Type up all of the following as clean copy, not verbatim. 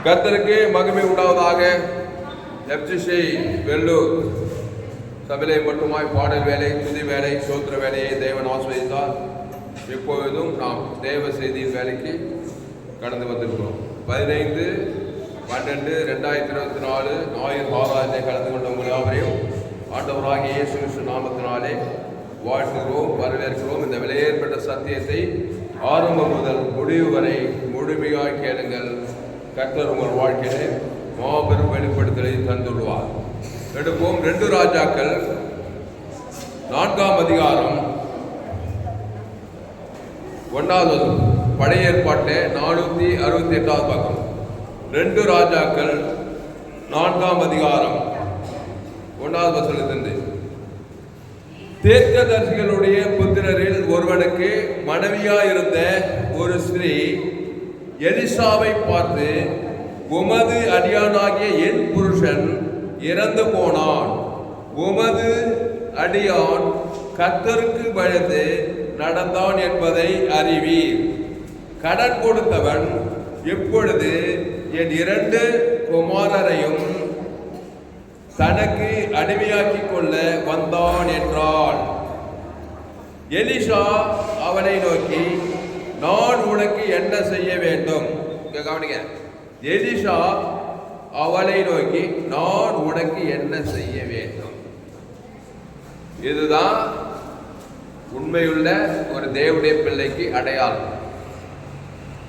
கர்த்தருக்கு மகிமை உண்டாவதாக. எப்சிசி வெள்ளூர் சபையை மட்டுமாய் பாடல் வேலை, துதி வேலை, சோத்திர வேலையை தேவன் ஆசிர்வதித்தார். இப்பொழுதும் நாம் தேவ செய்தியின் வேலைக்கு கடந்து வந்திருக்கிறோம். 15/12/2024 ஞாயிறு ஆராதனை கலந்து கொண்ட உங்கள் யாவரையும் ஆண்டவராகிய இயேசு கிறிஸ்து நாமத்தினாலே வாழ்த்துகிறோம், வரவேற்கிறோம். இந்த விலையேற்பட்ட சத்தியத்தை ஆரம்பம் முதல் முடிவு வரை முழுமையாக கேளுங்கள். கர்த்தர் உங்கள் வாழ்க்கையிலே மாபெரும் வெளிப்படுத்தலை தந்துள்ளார். எடுப்போம் 2 ராஜாக்கள் 4ஆம் அதிகாரம் 1வது பழைய ஏற்பாட்டிலே 468வது பக்கம். 2 ராஜாக்கள் 4ஆம் அதிகாரம் 1வது வசனத்திலிருந்து. தீர்க்கதரிசிகளுடைய புத்திரரில் ஒருவனுக்கு மனைவியாயிருந்த ஒரு ஸ்திரீ எலிசாவை பார்த்து, உமது அடியானாகிய என் புருஷன் இறந்து போனான், உமது அடியான் கர்த்தருக்கு பயந்து நடந்தான் என்பதை அறிவீர். கடன் கொடுத்தவன் இப்பொழுது என் 2 குமாரரையும் தனக்கு அடிமையாக்கிக் கொள்ள வந்தான் என்றாள். எலிசா அவனை நோக்கி, நான் உனக்கு என்ன செய்ய வேண்டும்? கவனிங்க. எலிசா அவளை நோக்கி, நான் உனக்கு என்ன செய்ய வேண்டும்? இதுதான் உண்மையுள்ள ஒரு தேவனுடைய பிள்ளைக்கு அடையாளம்.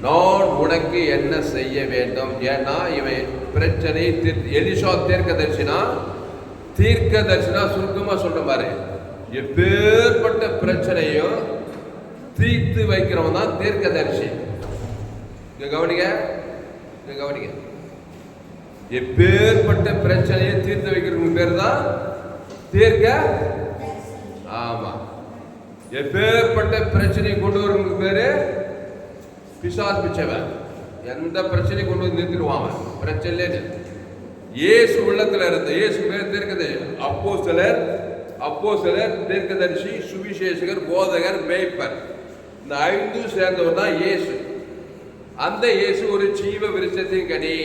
நான் உனக்கு என்ன செய்ய வேண்டும்? ஏன்னா இவன் பிரச்சனை. எலிசா தீர்க்கதரிசினா சுருக்கமா சொல்ற மாதிரி எப்பேற்பட்ட பிரச்சனையும் தீர்த்து வைக்கிறவன் தான் தீர்க்கதரிசி. கவனிங்க. எப்பேற்பட்ட பிரச்சனையை தீர்த்து வைக்கிறவங்க பேர் தான் தீர்க்க. ஆமா, எப்பேற்பட்ட பிரச்சனையை கொண்டு வரவங்க பேரு பிசாசு பிச்சவன். எந்த பிரச்சனையை கொண்டு வந்து நிறுத்திடுவான் பிரச்சனை. இயேசு உள்ளத்துல இருந்த இயேசு பேர் தீர்க்கதரிசி. அப்போஸ்தலர், தீர்க்கதரிசி, சுவிசேஷகர், போதகர், மேய்ப்பர். இந்த 5 சேர்ந்தவர் தான் இயேசு. அந்த இயேசு ஒரு ஜீவ விருட்சத்தின் கனி.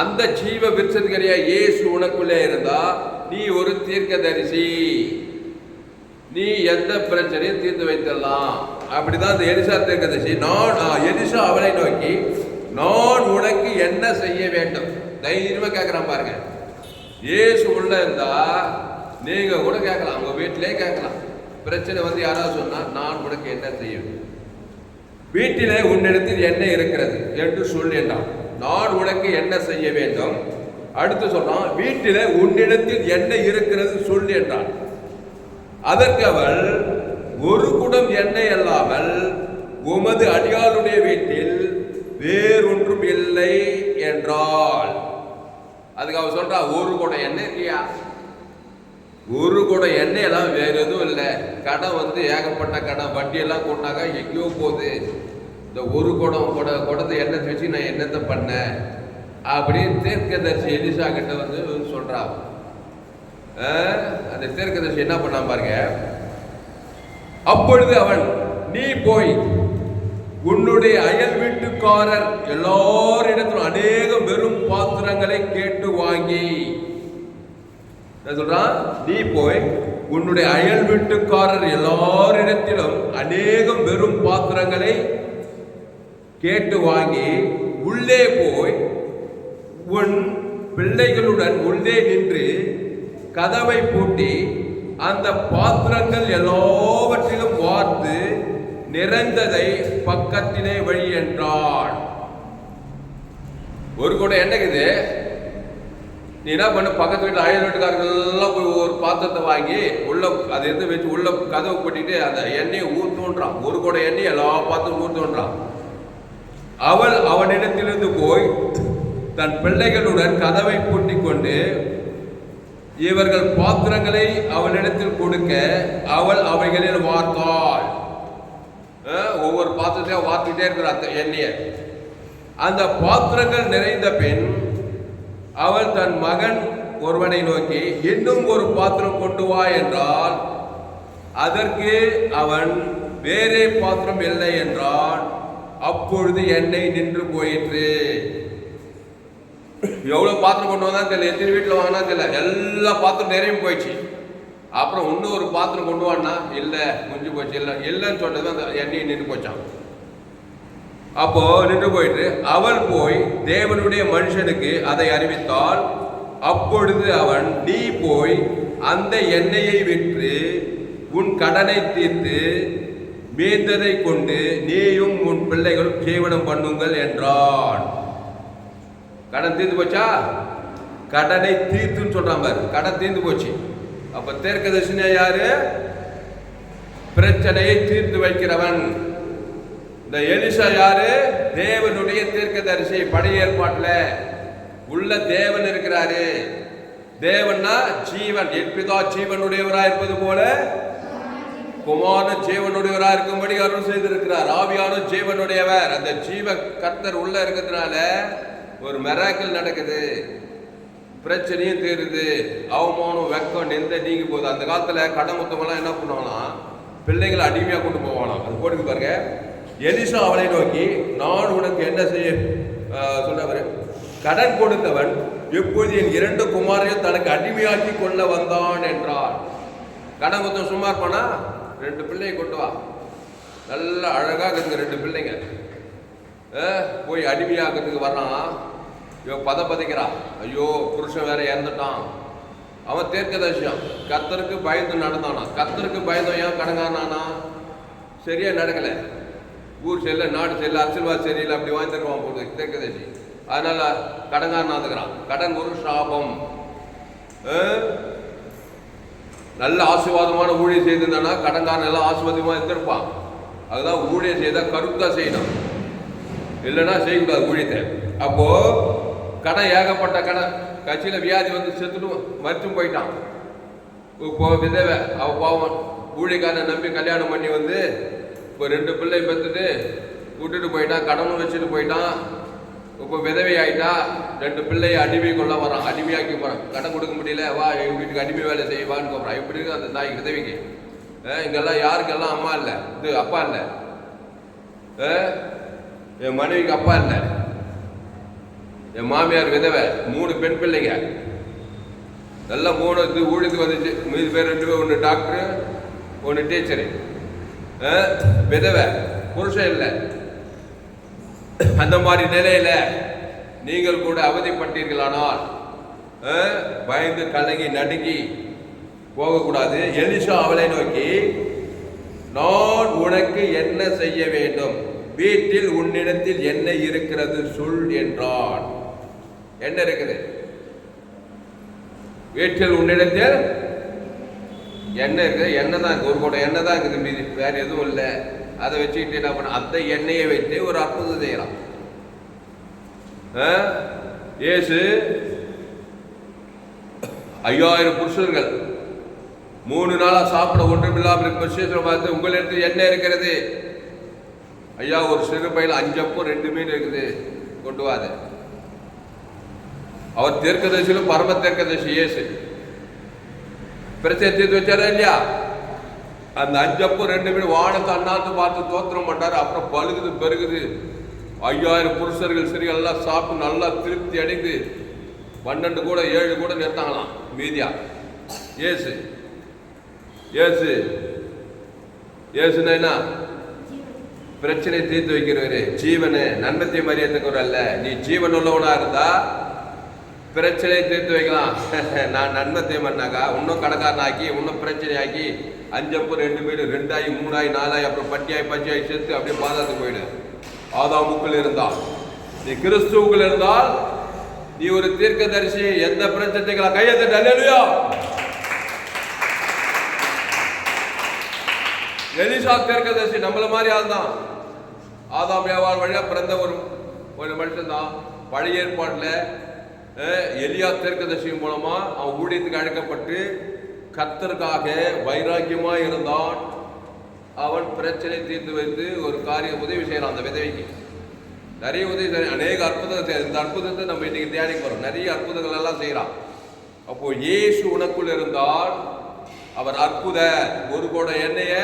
அந்த ஜீவ விருட்சத்தின் கனியா இயேசு உனக்குள்ளே இருந்தா நீ ஒரு தீர்க்கதரிசி. நீ எந்த பிரச்சனையும் தீர்த்து வைத்திடலாம். அப்படிதான் இந்த எலிசா தீர்க்கதரிசி. எலிசா அவளை நோக்கி, நான் உனக்கு என்ன செய்ய வேண்டும்? தைரியமா கேட்கிறான் பாருங்க. இயேசு உள்ள இருந்தா நீங்க கூட கேட்கலாம், உங்க வீட்டிலே கேட்கலாம். பிரச்சனை வந்து யாராவது சொன்னா, நான் உனக்கு என்ன செய்யும்? வீட்டிலே உன்னிடத்தில் என்ன இருக்கிறது என்று சொல் என்றான். நான் உனக்கு என்ன செய்ய வேண்டும்? அடுத்து சொல்றான், வீட்டிலே உன்னிடத்தில் என்ன இருக்கிறது சொல் என்றான். அதற்கு அவள், ஒரு குடம் எண்ணெய் அல்லாமல் உமது அடியாளுடைய வீட்டில் வேறொன்றும் இல்லை என்றாள். அதுக்கு அவ சொல்றா, ஒரு குடம் எண்ணெய் இல்லையா? ஒரு குடம் எண்ணெய் எல்லாம் வேற எதுவும் இல்லை. கடன் வந்து ஏகப்பட்ட கடன், வட்டி எல்லாம் கொண்டாங்க எங்கேயோ போகுது. இந்த ஒரு குடத்தை எண்ணெய் வச்சு நான் என்னத்தை பண்ணேன் அப்படின்னு தீர்க்கதரிசி எலிசா கிட்ட வந்து சொல்றா. அந்த தீர்க்கதரிசி என்ன பண்ண பாருங்க. அப்பொழுது அவன், நீ போய் உன்னுடைய அயல் வீட்டுக்காரர் எல்லாரிடத்திலும் அநேக வெறும் பாத்திரங்களை கேட்டு வாங்கி. சொல்றான், நீ போய் உன்னுடைய அயல் வீட்டுக்காரர் எல்லாரிடத்திலும் அநேகம் வெறும் பாத்திரங்களை கேட்டு வாங்கி உள்ளே போய் உன் பிள்ளைகளுடன் உள்ளே நின்று கதவை பூட்டி அந்த பாத்திரங்கள் எல்லாவற்றிலும் வார்த்து நிறைந்ததை பக்கத்திலே வழி என்றான். ஒரு கூட என்னக்குது, நீ என்ன பண்ண, பக்கத்து வீட்டில் அயல் வீட்டுக்காரர்கள் எல்லாம் போய் ஒரு பாத்திரத்தை வாங்கி உள்ள அதை எடுத்து வச்சு உள்ள கதவை போட்டிட்டு அந்த எண்ணெயை ஊற்றுன்றான். ஒரு கூட எண்ணெய் எல்லா பாத்திரம் ஊற்றுன்றான். அவள் அவனிடத்திலிருந்து போய் தன் பிள்ளைகளுடன் கதவை பூட்டி கொண்டு இவர்கள் பாத்திரங்களை அவளிடத்தில் கொடுக்க அவள் அவைகளில் வார்த்தாள். ஒவ்வொரு பாத்திரத்தையும் வார்த்துக்கிட்டே இருக்கிற எண்ணெயை. அந்த பாத்திரங்கள் நிறைந்த பின் அவள் தன் மகன் ஒருவனை நோக்கி, இன்னும் ஒரு பாத்திரம் கொண்டு வா என்றால், அதற்கு அவன் வேறே பாத்திரம் இல்லை என்றான். அப்பொழுது எண்ணெய் நின்று போயிற்று. எவ்வளவு பாத்திரம் கொண்டு வந்தா தெரியல, எத்தனை வீட்டில் வாங்கினா தெரியல, எல்லா பாத்திரம் நிறைய போயிடுச்சு. அப்புறம் இன்னும் ஒரு பாத்திரம் கொண்டு வானா இல்லை, முடிஞ்சு போச்சு. இல்லைன்னு சொன்னது அந்த எண்ணெய் நின்று போச்சான். அப்போ நின்று போயிட்டு அவள் போய் தேவனுடைய மனுஷனுக்கு அதை அறிவித்தாள். அப்பொழுது அவன், நீ போய் அந்த எண்ணெயை விற்று உன் கடனை தீர்த்து மீந்ததை கொண்டு நீயும் உன் பிள்ளைகளும் ஜீவனம் பண்ணுங்கள் என்றான். கடன் தீர்ந்து போச்சா? கடனை தீர்த்துன்னு சொல்றான் பாரு, கடன் தீர்ந்து போச்சு. அப்ப தீர்க்கதரிசினா யாரு? பிரச்சனையை தீர்த்து வைக்கிறவன். இந்த எலிசா யாரு? தேவனுடைய தீர்க்கதரிசி. பழைய ஏற்பாட்டுல உள்ள தேவன் இருக்கிறாரு. தேவன்னா ஜீவன். என் பிதா ஜீவனுடையவராக இருப்பது போல குமாரன் ஜீவனுடையவராக இருக்கும்படி அருள் செய்திருக்கிறார். ஆவியான ஜீவனுடையவர். அந்த ஜீவ கர்த்தர் உள்ள இருக்கிறதுனால ஒரு மிராக்கிள் நடக்குது. பிரச்சனையும் தீருது, அவமானம் வெக்கம் நிந்த நீங்கி போகுது. அந்த காலத்துல கடமுத்தமெல்லாம் என்ன பண்ணுவாங்களாம், பிள்ளைங்களை அடிமையா கொண்டு போவாங்களாம். அது போட்டு பாருங்க. எலிசா அவளை நோக்கி, நான் உனக்கு என்ன செய்ய சொன்னவர், கடன் கொடுத்தவன் எப்போது என் 2 குமாரையும் தனக்கு அடிமையாக்கி கொள்ள வந்தான் என்றார். கடன் கொடுத்த சும்மா இருப்பானா? 2 பிள்ளையை கொண்டு வா, நல்லா அழகாக இருக்குங்க 2 பிள்ளைங்க. போய் அடிமையாக்கிறதுக்கு வர்றான். இவன் பதைக்கிறான். ஐயோ புருஷன் வேற இறந்துட்டான். அவன் தீர்க்கதரிசியான். கர்த்தருக்கு பயந்து நடந்தானா. கர்த்தருக்கு பயந்தவன் ஏன் கடங்கானானா? சரியா நடக்கல. ஊர் சரியில்லை, நாடு சரியில்லை, அரசியல்வாதி சரியில்லை, அப்படி வாங்கிருவான் போது தீர்க்கதரிசி. அதனால கடங்கானாதுக்கிறான். கடன் ஒரு சாபம். நல்ல ஆசீர்வாதமான ஊழியம் செய்திருந்தானா கடன்காரன் எல்லாம் ஆசீர்வாதமாக இருந்திருப்பான். அதுதான் ஊழியம் செய்தா கருத்தா செய்யணும், இல்லைன்னா செய்யக்கூடாது ஊழியத்தை. அப்போ கடன், ஏகப்பட்ட கடன். கட்சியில் வியாதி வந்து செத்துட்டு மறுத்தும் போயிட்டான். இப்போ விதவை அவ பாவம் ஊழியக்காரனை நம்பி கல்யாணம் பண்ணி வந்து இப்போ 2 பிள்ளை பெற்றுட்டு விட்டுட்டு போயிட்டான். கடனும் வச்சுட்டு போயிட்டான். இப்போ விதவை ஆகிட்டா. 2 பிள்ளையை அடிமை கொள்ள வரான், அடிமையாக்கி போகிறான். கடன் கொடுக்க முடியல, வா எங்கள் வீட்டுக்கு அடிமை வேலை செய்வான்னு கூப்பிட்றான். எப்படி இருக்கு அந்த தாய்க்கு விதவைக்கு? இங்கெல்லாம் யாருக்கெல்லாம் அம்மா இல்லை, இது அப்பா இல்லை. என் மனைவிக்கு அப்பா இல்லை. என் மாமியார் விதவை, 3 பெண் பிள்ளைங்க. நல்லா 3 இது ஊழியத்துக்கு வந்துச்சு. மீது பேர் 2 பேர், 1 டாக்டரு 1 டீச்சரு. விதவை, புருஷன் இல்லை. அந்த மாதிரி நிலையில நீங்கள் கூட அவதிப்பட்டீர்களானால் பயந்து கலங்கி நடுங்கி போகக்கூடாது. எலிசா அவளை நோக்கி, நான் உனக்கு என்ன செய்ய வேண்டும்? வீட்டில் உன்னிடத்தில் என்ன இருக்கிறது சொல் என்றான். என்ன இருக்குது வீட்டில்? உன்னிடத்தில் என்ன இருக்குது? எண்ணெய் தான், ஒரு கூட எண்ணெய் தான் இருக்குது, மீது வேற எதுவும் இல்லை. அதை வச்சுக்கிட்டு என்ன பண்ண, அந்த எண்ணெயை வைத்து ஒரு அற்புதம் செய்யலாம். இயேசு 5000 புருஷர்கள் 3 நாளா சாப்பிட ஒன்றுமில்லாமல் இருக்க பார்த்து, உங்களிடத்தில் என்ன இருக்கிறது? ஐயா, ஒரு சிறு பையில 5 அப்பம் 2 மீன் இருக்குது, கொண்டு வாத. அவர் தீர்க்கதரிசியிலும் பரம தீர்க்கதரிசி இயேசு. பிரச்சனை தீர்த்து வச்சாரா இல்லையா? அந்த 5 அப்பம் 2 மீன் வானத்தை அண்ணாந்து பார்த்து தோத்திரம் பண்ணாரு. அப்புறம் பழுகுது பெருகுது. 5000 புருஷர்கள் சிறிகள் எல்லாம் சாப்பிட்டு நல்லா திருப்தி அடைந்து 12 கூட 7 கூட நிறுத்தாங்களாம் மீதியா. இயேசு இயேசு இயேசுன்னா என்ன? பிரச்சனை தீர்த்து வைக்கிறவரு, ஜீவனு, நன்மத்தை மரியாதைக்கு அல்ல. நீ ஜீவன் உள்ளவனா இருந்தா பிரச்சனை தீர்த்து வைக்கலாம். நான் நன்மத்தை பண்ணாக்கா இன்னும் கடைக்காரன் ஆக்கி, இன்னும் பிரச்சனை ஆக்கி 5 அப்பம் 2 மீன் 2 ஆகி 3 ஆகி 4 ஆகி அப்புறம் பட்டியாகி பச்சியாகி சேர்த்து அப்படியே பாதாத்துக்கு போயிடு. ஆதாமுக்குள் இருந்தால், நீ கிறிஸ்துவுக்குள் இருந்தால் நீ ஒரு தீர்க்கதரிசி. எந்த பிரச்சனைகளை கையெழுத்து அல்லேலூயா. எலிசா தீர்க்கதரிசி நம்மள மாதிரி ஆள் தான். ஆதாம் ஏவாள் வழியா பிறந்த ஒரு மனுஷன் தான். பழைய ஏற்பாட்டில் எலியா தீர்க்கதரிசி மூலமா அவன் ஊழியத்துக்கு அழைக்கப்பட்டு கர்த்தருக்காக வைராக்கியமா இருந்தான். அவன் பிரச்சனை தீர்த்து வைத்து ஒரு காரியம் உதவி செய்யறான். அந்த விதவைக்கு நிறைய உதவி செய்ய, அநேக அற்புதம் செய்ய. இந்த அற்புதத்தை நம்ம இன்னைக்கு தியானிக்க போறோம். நிறைய அற்புதங்கள் எல்லாம் செய்யறான். அப்போ இயேசு உனக்குள் இருந்தால் அவர் அற்புத. ஒரு கூட எண்ணெய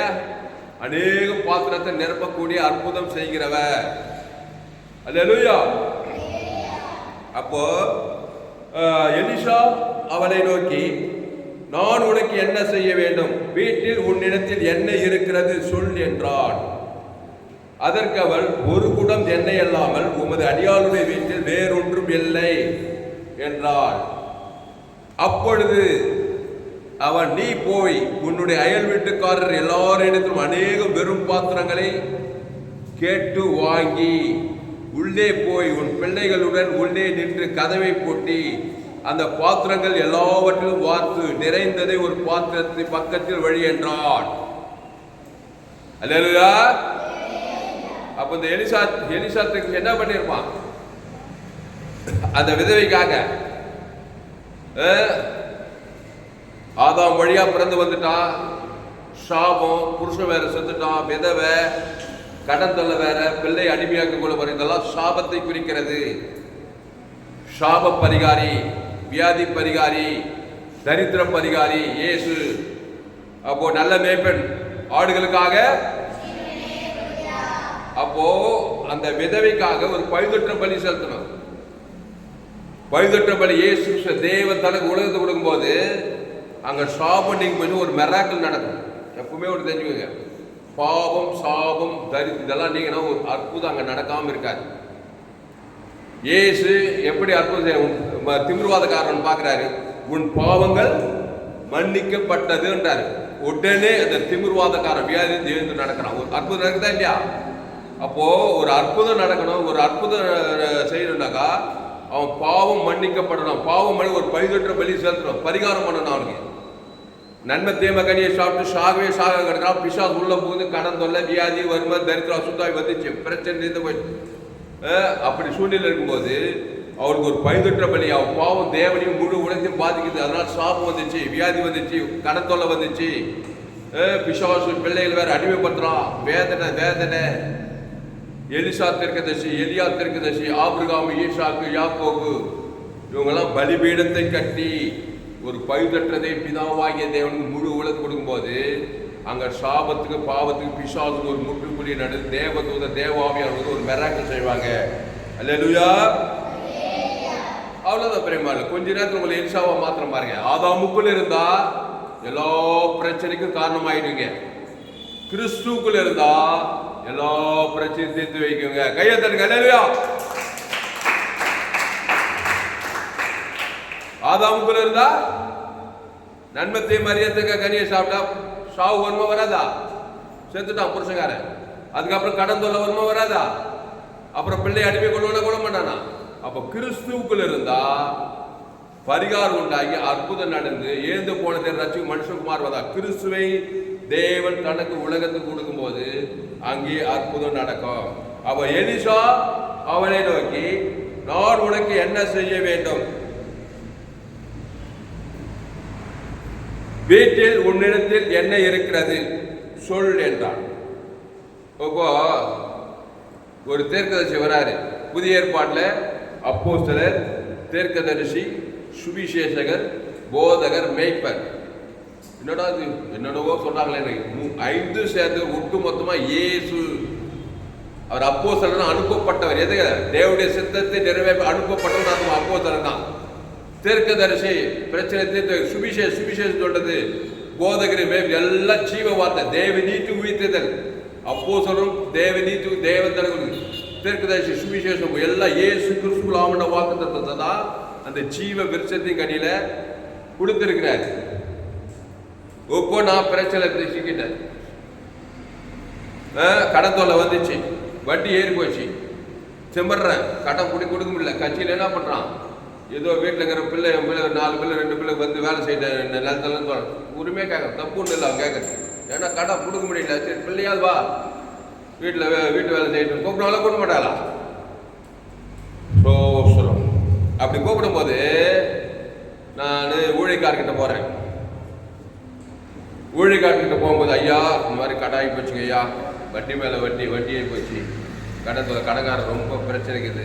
அநேக பாத்திரத்தை நிரப்பக்கூடிய அற்புதம் செய்கிறவர். அல்லேலூயா. அப்போ எலிசா அவளை நோக்கி, நான் உனக்கு என்ன செய்ய வேண்டும்? வீட்டில் உன்னிடத்தில் எண்ணெய் இருக்கிறது சொல் என்றான். அதற்கு அவள், ஒரு குடம் எண்ணெய் அல்லாமல் உமது அடியாளுடைய வீட்டில் வேறொன்றும் இல்லை என்றாள். அப்பொழுது அவன், நீ போய் உன்னுடைய அயல் வீட்டுக்காரர் எல்லாரிடத்திலும் அநேகம் வெறும் பாத்திரங்களை கேட்டு வாங்கி உள்ளே போய் உன் பிள்ளைகளுடன் உள்ளே நின்று கதவை பூட்டி அந்த பாத்திரங்கள் எல்லாவற்றிலும் வார்த்து நிறைந்ததை ஒரு பாத்திரத்தை பக்கத்தில் வழி என்றான். அல்லேலூயா. அப்ப இந்த எலிசாத்துக்கு என்ன பண்ணிருப்பான்? அந்த விதவைக்காக ஆதாம் வழியா பிறந்து வந்துட்டான், சாபம், புருஷன் வேற செத்துட்டான், விதவை, கடன் தொல்லை வேற, பிள்ளை அடிமையாக்க கொள்ள போற, இதெல்லாம் சாபத்தை குறிக்கிறது. சாப பரிகாரி, வியாதி பரிகாரி, தரித்திர பரிகாரி இயேசு. அப்போ நல்ல மேய்ப்பன் ஆடுகளுக்காக. அப்போ அந்த விதவைக்காக ஒரு பழுதற்ற பலி செலுத்தணும். பழுதற்ற பலி இயேசு தேவன் தனக்கு உலகத்தை கொடுக்கும் போது அங்க சாபம் நீங்க போய் ஒரு மெராக்கிள் நடக்கும். எப்பவுமே ஒரு தெரிஞ்சுக்கோங்க, பாவம், சாபம், இதெல்லாம் நீங்கன்னா ஒரு அற்புதம் அங்க நடக்காம இருக்காது. இயேசு எப்படி அற்புதம் திமிர்வாதக்காரன் பார்க்கிறாரு, உன் பாவங்கள் மன்னிக்கப்பட்டதுன்றாரு. உடனே அந்த திமிர்வாதக்காரன் வியாதி எழுந்து நடக்கிறான். ஒரு அற்புதம் நடக்குதா இல்லையா? அப்போ ஒரு அற்புதம் நடக்கணும், ஒரு அற்புதம் செய்யணும்னாக்கா அவன் பாவம் மன்னிக்கப்படணும். பாவம் பண்ணி ஒரு பழுதற்ற பலி செலுத்தணும், பரிகாரம் பண்ணணும். அவனுக்கு நன்மை தீமை கனியை சாப்பிட்டு சாகவே சாக கிடக்கிறான். பிசாசு உள்ள போகுது, கடன் தொல்லை, வியாதி, வறுமை, தரித்திரம், அசுத்தாய் வந்துச்சு, பிரச்சனை இருந்து போயிடுச்சு. அப்படி சூழ்நிலை இருக்கும்போது அவருக்கு ஒரு பழுதற்ற பலி, அவன் பாவம் தேவனையும் முழு உலகத்தையும் பாதிக்குது. அதனால சாபம் வந்துச்சு, வியாதி வந்துச்சு, கடன் தொல்லை வந்துச்சு, பிசாசு பிள்ளைகள் வேற அடிமைப்படுத்துறான், வேதனை வேதனை. எலிசா தீர்க்கதரிசி, எலியா தீர்க்கதரிசி, ஆபிரகாம், ஈசாக்கு, யாக்கோபு இவங்கெல்லாம் பலிபீடத்தை கட்டி ஒரு பழுதற்றதை பிதாவாகிய தேவனுக்கு முழு உலகம் கொடுக்கும்போது அங்க சாபத்துக்கு, பாவத்துக்கு, பிசாசுக்கு ஒரு முற்றுப்புள்ளி நடந்து தேவதூத தேவாவியானவர்கள் ஒரு மெராக்கிள் செய்வாங்க. அல்லேலூயா. அவ்வளவுதான் பிரேமாள். கொஞ்ச நேரத்தில் உங்களை எலிசாவா மாத்திரம் பாருங்க. ஆதாமுக்குள்ள இருந்தா எல்லா பிரச்சனைக்கும் காரணமாயிடுவீங்க. கிறிஸ்துக்குள்ள இருந்தா எல்லா பிரச்சனையும் தீர்த்து வைக்குங்க. கையை தருங்க. அல்லேலூயா. ஆதாமுக்குள்ள இருந்தா நன்மத்தை மரியத்துக்கு கனியை சாப்பிட்டா சாவு வருமா வராதா? செத்துட்டான் புருஷங்காரன். அதுக்கப்புறம் கடன் தொல்லை வருமா வராதா? அப்புறம் பிள்ளை அடிமை கொள்ள மாட்டானா? அப்ப கிறிஸ்துவுக்குள்ள இருந்தா பரிகாரம் உண்டாகி அற்புதம் நடந்து ஏந்து போனதை ரட்சிக்கும் மனுஷகுமார் வந்தா. கிறிஸ்துவை தேவன் தனக்கு உலகத்துக்கு கொடுக்கும் போது அங்கே அற்புதம் நடக்கும். அவ எலிசா அவளை நோக்கி, நான் உனக்கு என்ன செய்ய வேண்டும்? வீட்டில் உன்னிடத்தில் என்ன இருக்கிறது சொல் என்றான். இப்போ ஒரு தீர்க்கதரிசி வராரு. புதிய ஏற்பாட்டில் அப்போஸ்தலர், தீர்க்கதரிசி, சுவிசேஷகர், போதகர், மேய்ப்பர், என்னடா இது என்னென்னவோ சொல்றாங்களே. 5 சேர்ந்து ஒட்டு மொத்தமா இயேசு. அவர் அப்போஸ்தலர், அனுப்பப்பட்டவர். எதுக்கு? தேவனுடைய சித்தத்தை நிறைவேற்ற அனுப்பப்பட்டவர். அது அப்போஸ்தலர் தான். தீர்க்கதரிசி பிரச்சனை தீர்த்து, சுவிசேஷம் சொல்றது, போதகர், எல்லாம் ஜீவ வார்த்தை, தேவ நீதி உயிர்த்தல். அப்போஸ்தலரும் தேவ நீதி தேவன். தீர்க்கதரிசி, சுவிசேஷம் எல்லாம் இயேசு கிறிஸ்துவுக்குள் ஆமண்ட வாக்குத்தத்தத்தை தான் அந்த ஜீவ விருட்சத்தின் கனியில கொடுத்திருக்கிறார். இப்போ நான் பிரச்சனை சிக்கிட்டேன். கடன் தொல்லை வந்துச்சு, வட்டி ஏறி போச்சு, செம்படுறேன், கடன் கொடுக்க முடியல. கட்சியில் என்ன பண்றான்? ஏதோ வீட்டில் இருக்கிற பிள்ளை, என் பிள்ளை 4 பிள்ளை 2 பிள்ளை வந்து வேலை செய்யறேன், நிலத்தெல்லாம் தோணும், உரிமையாக கேட்க தப்பு ஒன்றும் இல்லை. அவன் கேட்கறது ஏன்னா கடன் கொடுக்க முடியல. சரி பிள்ளையால் வா வீட்டு வேலை செய்யணும் கூப்பிடுவாங்களா? கூப்பிட மாட்டாளா? சொல்லும். அப்படி கூப்பிடும் போது நான் ஊழியக்காரர்கிட்ட போறேன். ஊழியக்காரர்கிட்ட போகும்போது, ஐயா இந்த மாதிரி கடாயி போச்சுங்க ஐயா, வட்டி மேலே வட்டியாகி போச்சு, கடைக்காரர் ரொம்ப பிரச்சனைக்குது.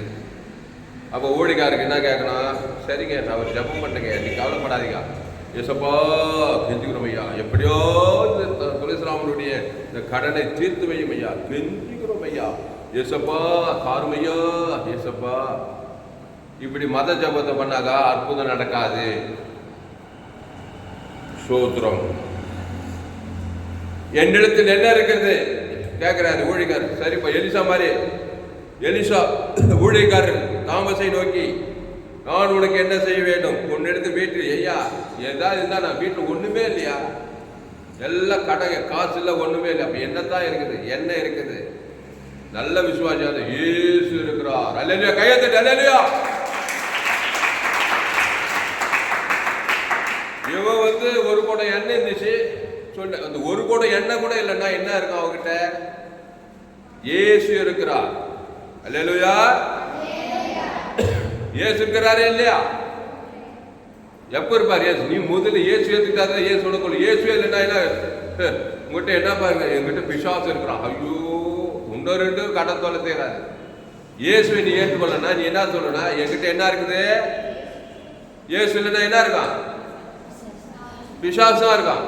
அப்போ ஊழியக்காரருக்கு என்ன கேட்கணும்? சரிங்க நான் ஒரு ஜபம் பண்ணுங்க, நீ கவலைப்படாதீங்க, ஏசப்பா கெஞ்சுக்கிறோம் ஐயா, எப்படியோ துளசிராமனுடைய இந்த கடனை தீர்த்து வையும் ஐயா, கெஞ்சுக்கிறோம் ஐயா. ஏசப்பா காருமையா, ஏசப்பா இப்படி மத ஜபத்தை பண்ணாக்கா அற்புதம் நடக்காது. சோத்திரம். என்னிடத்தில் என்ன இருக்கிறது கேட்கிறாரு ஊழியக்காரர். சரிப்பா, எலிசா மாதிரி எலிசா ஊழியக்காரர் தாமஸை நோக்கி, நான் உனக்கு என்ன செய்ய வேண்டும்? உன்னிடத்து வீட்டில் ஐயா ஏதாவது இருந்தா, நான் வீட்டில் ஒண்ணுமே இல்லையா, எல்லாம் கடை, காசு இல்லை, ஒண்ணுமே இல்லை. அப்ப என்னத்தான் இருக்குது? என்ன இருக்குது? நல்ல விசுவாசம், இயேசு இருக்கிறார். அல்லேலூயா, கையத்தட்டு அல்லேலூயா. இவன் ஒரு குடம் எண்ணெய் இருந்துச்சு சொன்ன, அந்த ஒரு குடம் எண்ணெய் கூட இல்லைன்னா என்ன இருக்கும் அவகிட்ட? இயேசு இருக்கிறார். அல்லேலூயா, இயேசு இருக்கிறாரே இல்லையா? எப்ப இருப்பார் இயேசு? நீ முதல்ல இயேசு ஏத்துக்கிட்டாதான் இயேசு உனக்கு. இயேசுவே இல்லைன்னா என்ன உங்ககிட்ட என்ன பாருங்க, எங்கிட்ட பிசாசு இருக்கிறான். ஐயோ, இன்னொரு ரெண்டு கடன் தொலை செய்யறாரு. இயேசுவை நீ ஏற்றுக்கொள்ளனா நீ என்ன சொல்லணும்னா, என்கிட்ட என்ன இருக்குது? இயேசு இல்லைன்னா என்ன இருக்கான்? பிசாசா இருக்கான்.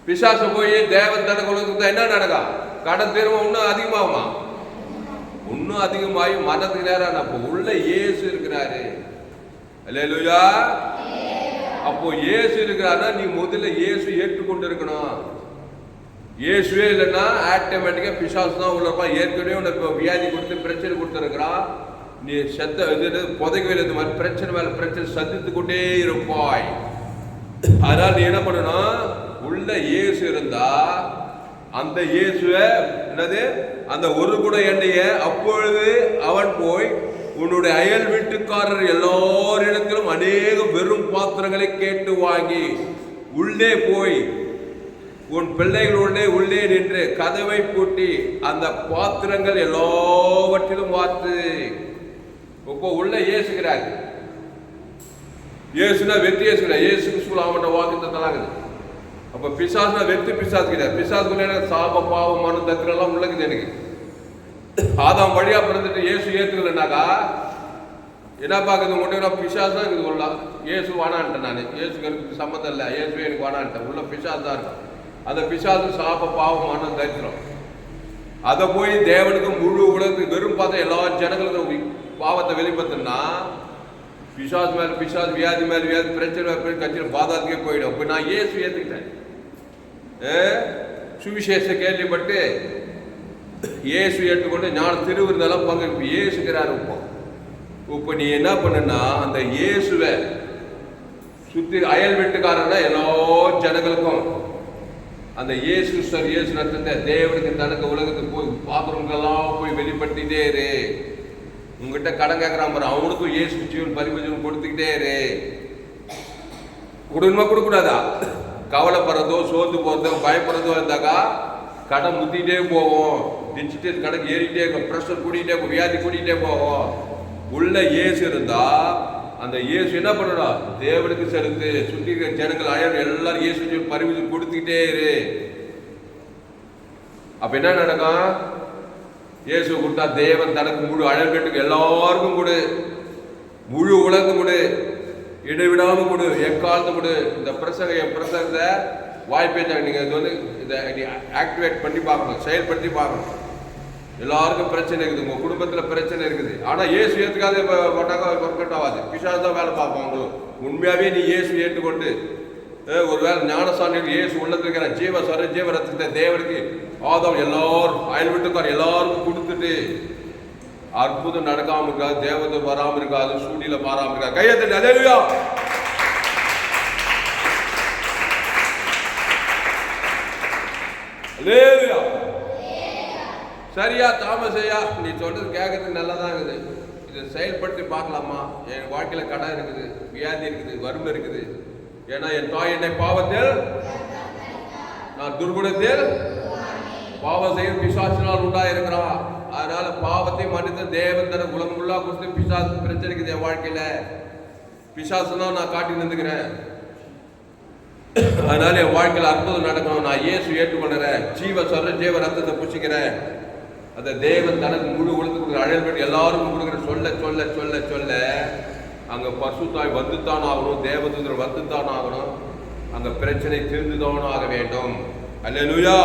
பிசாசு போய் தேவன் தனக்கு உலகத்துக்கு என்ன நடக்கும்? கடன் தீர்வு இன்னும் அதிகமாகுமா? இன்னும் அதிகமாகி மனத்துக்கு நேரம். அப்போ உள்ள இயேசு இருக்கிறாரு. அல்லேலூயா. அப்போ இயேசு இருக்கிறாருன்னா நீ முதல்ல இயேசு ஏற்றுக்கொண்டு இருக்கணும். இயேசுவே இல்லைன்னா ஆட்டோமேட்டிக்கா பிசாசு தான் உள்ள இருப்பான். ஏற்கனவே உனக்கு வியாதி கொடுத்து பிரச்சனை கொடுத்துருக்கிறான். நீ செத்த புதைக்கவே இந்த மாதிரி பிரச்சனை மேல பிரச்சனை சந்தித்து கொண்டே இருப்பாய். அதனால நீ என்ன பண்ணணும்? உள்ள இயேசு இருந்தா அந்த இயேசுவை என்னது, அந்த ஒரு குடம் எண்ணெய அப்பொழுது அவன் போய் உன்னுடைய அயல் வீட்டுக்காரர் எல்லாரிடத்திலும் அநேக வெறும் பாத்திரங்களை கேட்டு வாங்கி உள்ளே போய் உன் பிள்ளைகளுடனே உள்ளே நின்று கதவை பூட்டி அந்த பாத்திரங்கள் எல்லாவற்றிலும் வாத்து. இப்போ உள்ள இயேசுகிறார். இயேசுனா வெற்றி இயேசுகிறார். இயேசுக்கு சூழாமட்ட வாக்கு தலாங்குது. அப்ப பிசாசுனா வெற்றி பிசாசு கிடையாது. பிசாசுக்குள்ள சாப பாவம் மனு தத்திரம் எல்லாம் உள்ளக்குது. எனக்கு ஆதாம் வழியா பிறந்துட்டு இயேசு ஏத்துக்கலனாக்கா என்ன பாக்குது? உங்கள்கிட்ட பிசாசு தான் இருக்குது. உள்ள இயேசு வானான்ட்டேன். நான் இயேசுக்கு எனக்கு சம்மந்தம் இல்லை, இயேசுவே எனக்கு வானான்ட்டேன். உள்ள பிசாசு தான் இருக்கும். அந்த பிசாசு சாப பாவம் மனு தரித்திரம். அதை போய் தேவனுக்கு முழு உலகத்துக்கு வெறும் பார்த்தா எல்லா ஜனங்களுக்கும் பாவத்தை வெளிப்படுத்தினா பிசாசு மேல பிசாசு, வியாதி மேல வியாதி, பிரச்சனை மேல கட்சியில் பாதாத்துக்கே போயிடும். இப்போ நான் இயேசு ஏத்துக்கிட்டேன். சுவிசேஷ கேள்விப்பட்டு இயேசு ஏற்றுக்கொண்டு ஞான திருவிருந்தெல்லாம் பங்கு இயேசுக்கிறார். இப்போ நீ என்ன பண்ணுன்னா, அந்த இயேசுவை சுத்தி அயல் வீட்டுக்காரன்னா எல்லா ஜனங்களுக்கும் அந்த இயேசு சார் இயேசு ரத்தத்தை தேவனுக்கு தனக்கு உலகத்துக்கு போய் பாத்திரங்கள்லாம் போய் வெளிப்படுத்திட்டே இரு. உங்ககிட்ட கடன் கேட்கறான் பாரு, அவனுக்கும் இயேசு ஜீவன் பரிபூஜனம் கொடுத்துக்கிட்டே இரு. கொடுக்கணுமா கொடுக்கூடாதா? கவலைப்படுறதோ சோர்ந்து போறதோ பயப்படுறதோ இருந்தாக்கா கடன் முத்திக்கிட்டே போவோம். டிஜிட்டல் கணக்கு ஏறிட்டே இருக்கும், ப்ரெஷர் கூட்டிகிட்டே போகும், வியாதி கூட்டிகிட்டே போவோம். உள்ள இயேசு இருந்தா அந்த இயேசு என்ன பண்ணணும்? தேவனுக்கு செலுத்து. சுற்றி இருக்கிற ஜனங்கள் அயல் எல்லாரும் இயேசு பரிபூஜனம் கொடுத்துக்கிட்டே இரு. அப்ப என்ன நடக்கும்? இயேசு கொடுத்தா தேவன் தனக்கு முழு அயல் வீட்டுக்கு எல்லாருக்கும் கொடு, முழு உலகம் கொடு, இடைவிடாம கொடு, எக்காலத்து கொடு. இந்த பிரசங்கத்தை வாய்ப்பேச்சாங்க நீங்க இதை ஆக்டிவேட் பண்ணி பார்க்கணும், செயல்படுத்தி பார்க்கணும். எல்லாருக்கும் பிரச்சனை இருக்குது, உங்க குடும்பத்துல பிரச்சனை இருக்குது. ஆனா இயேசு ஏத்துக்காத ஒர்க் அவுட் ஆகாது. பிசாசு தான் வேலை பார்ப்போம். அவங்களும் உண்மையாவே நீ இயேசு ஏற்றுக்கொண்டு ஒருவேளை ஞானசாமி இயேசு உள்ளதுக்கிற ஜீவ சொர ஜீவ ரத்தத்தை தேவனுக்கு ஆதம் எல்லாரும் அயல் வீட்டுக்கார் எல்லாருக்கும் கொடுத்துட்டு அற்புதம் நடக்காம இருக்காது, தேவதை வராம இருக்காது, சூழ்நிலை மாறாம இருக்காது. கையெழுத்து அல்லேலூயா. அல்லேலூயா. சரியா தாமசையா, நீ சொல்றது கேட்கறதுக்கு நல்லதான் இருக்குது. இதை செயல்படுத்தி பார்க்கலாமா? என் வாழ்க்கையில கடன் இருக்குது, வியாதி இருக்குது, வறுமை இருக்குது. ஏன்னா என் தாய் என்னை பாவத்தில், நான் துர்குணத்தில் பாவம் செய்யும் பிசாசினால் உண்டாயிருக்கிறான். அதனால பாவத்தை மன்னித்த தேவன் தன உலகம் ஃபுல்லா கொடுத்து பிசாசு பிரச்சனை இருக்குது என் வாழ்க்கையில. பிசாசு தான் நான் காட்டி நின்றுக்கிறேன். அதனால என் வாழ்க்கையில் அற்புதம் நடக்கணும். நான் இயேசு ஏற்றுக்கொள்கிறேன், ஜீவ சொல்ற ஜீவ ரத்தத்தை புசிக்கிறேன். அந்த தேவன் தனக்கு முழு உலகத்துக்கு அழல் பண்ணி எல்லாருக்கும் கொடுக்குற சொல்ல சொல்ல சொல்ல சொல்ல அங்க பரிசுத்தாய் வந்துத்தான் ஆகணும், தேவதூதர் வந்துத்தான் ஆகணும், அங்க பிரச்சனை தீர்ந்துதான் ஆக வேண்டும். அல்லேலூயா.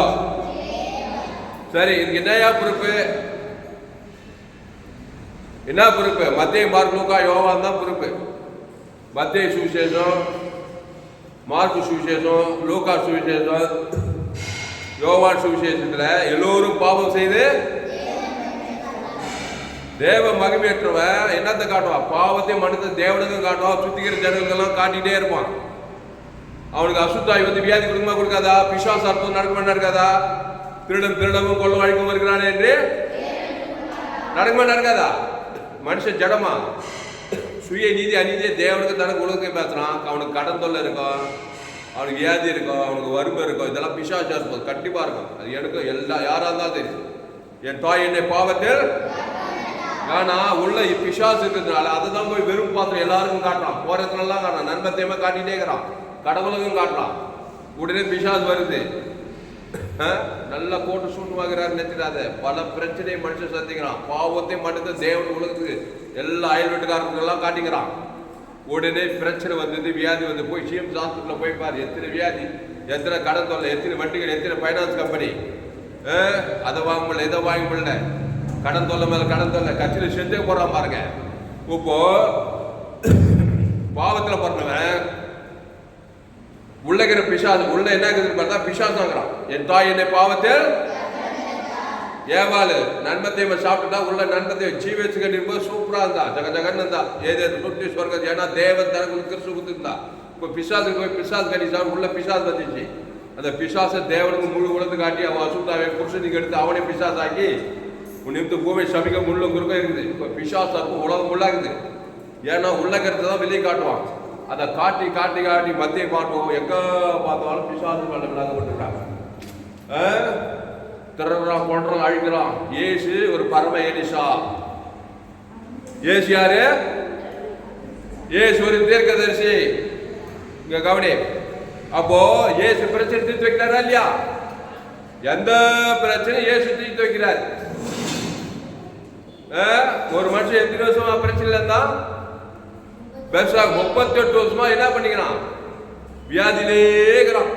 சரி, இதுக்கு என்னையா பொறுப்பு? என்ன பொறுப்பு? மத்தேயு, மார்க், லூக்கா, யோவான் தான் பொறுப்பு. மத்தேயு சுவிசேஷம், மார்க்கு சுவிசேஷம், லூக்கா சுவிசேஷம், யோவான் சுவிசேஷத்துல எல்லோரும் பாவம் செய்து தேவ மகிமையற்றவன் என்னத்தை காட்டுவான்? பாவத்தை மனுத்த தேவனுக்கும் காட்டுவான், சுத்திக்கிற ஜனங்களுக்கெல்லாம் காட்டிகிட்டே இருப்பான். அவனுக்கு அசுத்தாய் வந்து வியாதி கொடுக்குமா கொடுக்காதா? பிசாசு அற்புதம் நடக்குமா நடக்காதா? திருடமும் கொள்ள வழிக்கும் இருக்கிறானே என்று நடக்குமா நடக்காதா? மனுஷன் ஜடமா சுய நீதி அநீதியை தேவனுக்கு தனக்கு உலகத்தை பேசுறான். அவனுக்கு கடன் தொல்லை இருக்கும், அவனுக்கு வியாதி இருக்கும், அவனுக்கு வறுமை இருக்கும், இதெல்லாம் பிசாசா இருக்கும், கண்டிப்பா இருக்கும். அது எனக்கு எல்லா யாரா இருந்தாலும் தெரியும். என் தாய் என்னை பாவத்தில், ஆனா உள்ள பிசாசு இருக்கிறதுனால அதை தான் போய் வெறும் பாத்திரம் எல்லாருக்கும் காட்டுறான், போறதுலாம் காட்டுறான், நன்மத்தையுமே காட்டிட்டே இருக்கிறான், கடவுளுக்கும் காட்டுறான். உடனே பிசாசு வருது, நல்லா போட்டு சூழ்வாகிறார் நினைச்சிடாத. பல பிரச்சனையை மனுஷன் சந்திக்கிறான். பாவத்தை மட்டும் தேவன் உலகத்துக்கு எல்லா அயல் வீட்டுக்காரங்களுக்கெல்லாம் காட்டிக்கிறான். உடனே பிரச்சனை வந்தது, வியாதி வந்து போய் சிஎம்ஸ் ஹாஸ்பிட்டலில் போய் பாரு, எத்தனை வியாதி, எத்தனை கடன் தொல்லை, எத்தனை வட்டிகள், எத்தனை ஃபைனான்ஸ் கம்பெனி, அதை வாங்க முடியல, இதை வாங்க முடியல, கடன் தொல்லை மேல கடன் தொல்லை, கட்சியில் செஞ்சே போறான் பாருங்க. இப்போ பாவத்தில் பிறந்தவன் உள்ளகிற பிசாசு உள்ள என்ன இருக்குதுன்னு பார்த்தா பிசாசாங்கிறான். என் தாய் என்னை பாவத்தில் ஏவாளு நன்மத்தையும் சாப்பிட்டுட்டா உள்ள நன்மத்தையும் ஜீவச்சுக்கன்னு இருக்கும்போது சூப்பரா இருந்தா, ஜக ஜகன்னு இருந்தா, ஏதேது சுற்றி சொர்க்கம். ஏன்னா தேவன் தனக்கு கிறிஸ்து கொடுத்துருந்தா. இப்போ பிசாசுக்கு போய் பிசாசு கட்டி உள்ள பிசாசு வந்துச்சு. அந்த பிசாசை தேவனுக்கு முழு உலகத்து காட்டி அவன் அசுத்தாவை புருஷனுக்கு எடுத்து அவனே பிசாசாக்கி உன்னிட்டு பூமி சபிக்க முள்ளும் குறுக்க இருக்குது. இப்போ பிசாசு உலகம் உள்ளாகுது. ஏன்னா உள்ளங்கிறது தான் வெளியே காட்டுவான். அதை காட்டி காட்டி காட்டி மத்திய பார்ப்போம், எங்க பார்த்தாலும் பிசாசு மேல விளாங்கப்பட்டுருக்காங்க. திறறான், கொள்றான், அழிக்கிறான். ஏசு ஒரு பரம எலிசா. ஏசு யாரு? ஏசு ஒரு தீர்க்கதரிசி. இங்க கவனி. அப்போ ஏசு பிரச்சனை தீர்த்து வைக்கிறாரா இல்லையா? எந்த பிரச்சனையும் ஏசு தீர்த்து வைக்கிறார். ஒரு மனுஷன் எத்தனை வருஷமா பிரச்சனை இருந்தா பெருசா 38 வருஷமா என்ன பண்ணிக்கிறான்? வியாதியிலே இருக்கிறான்.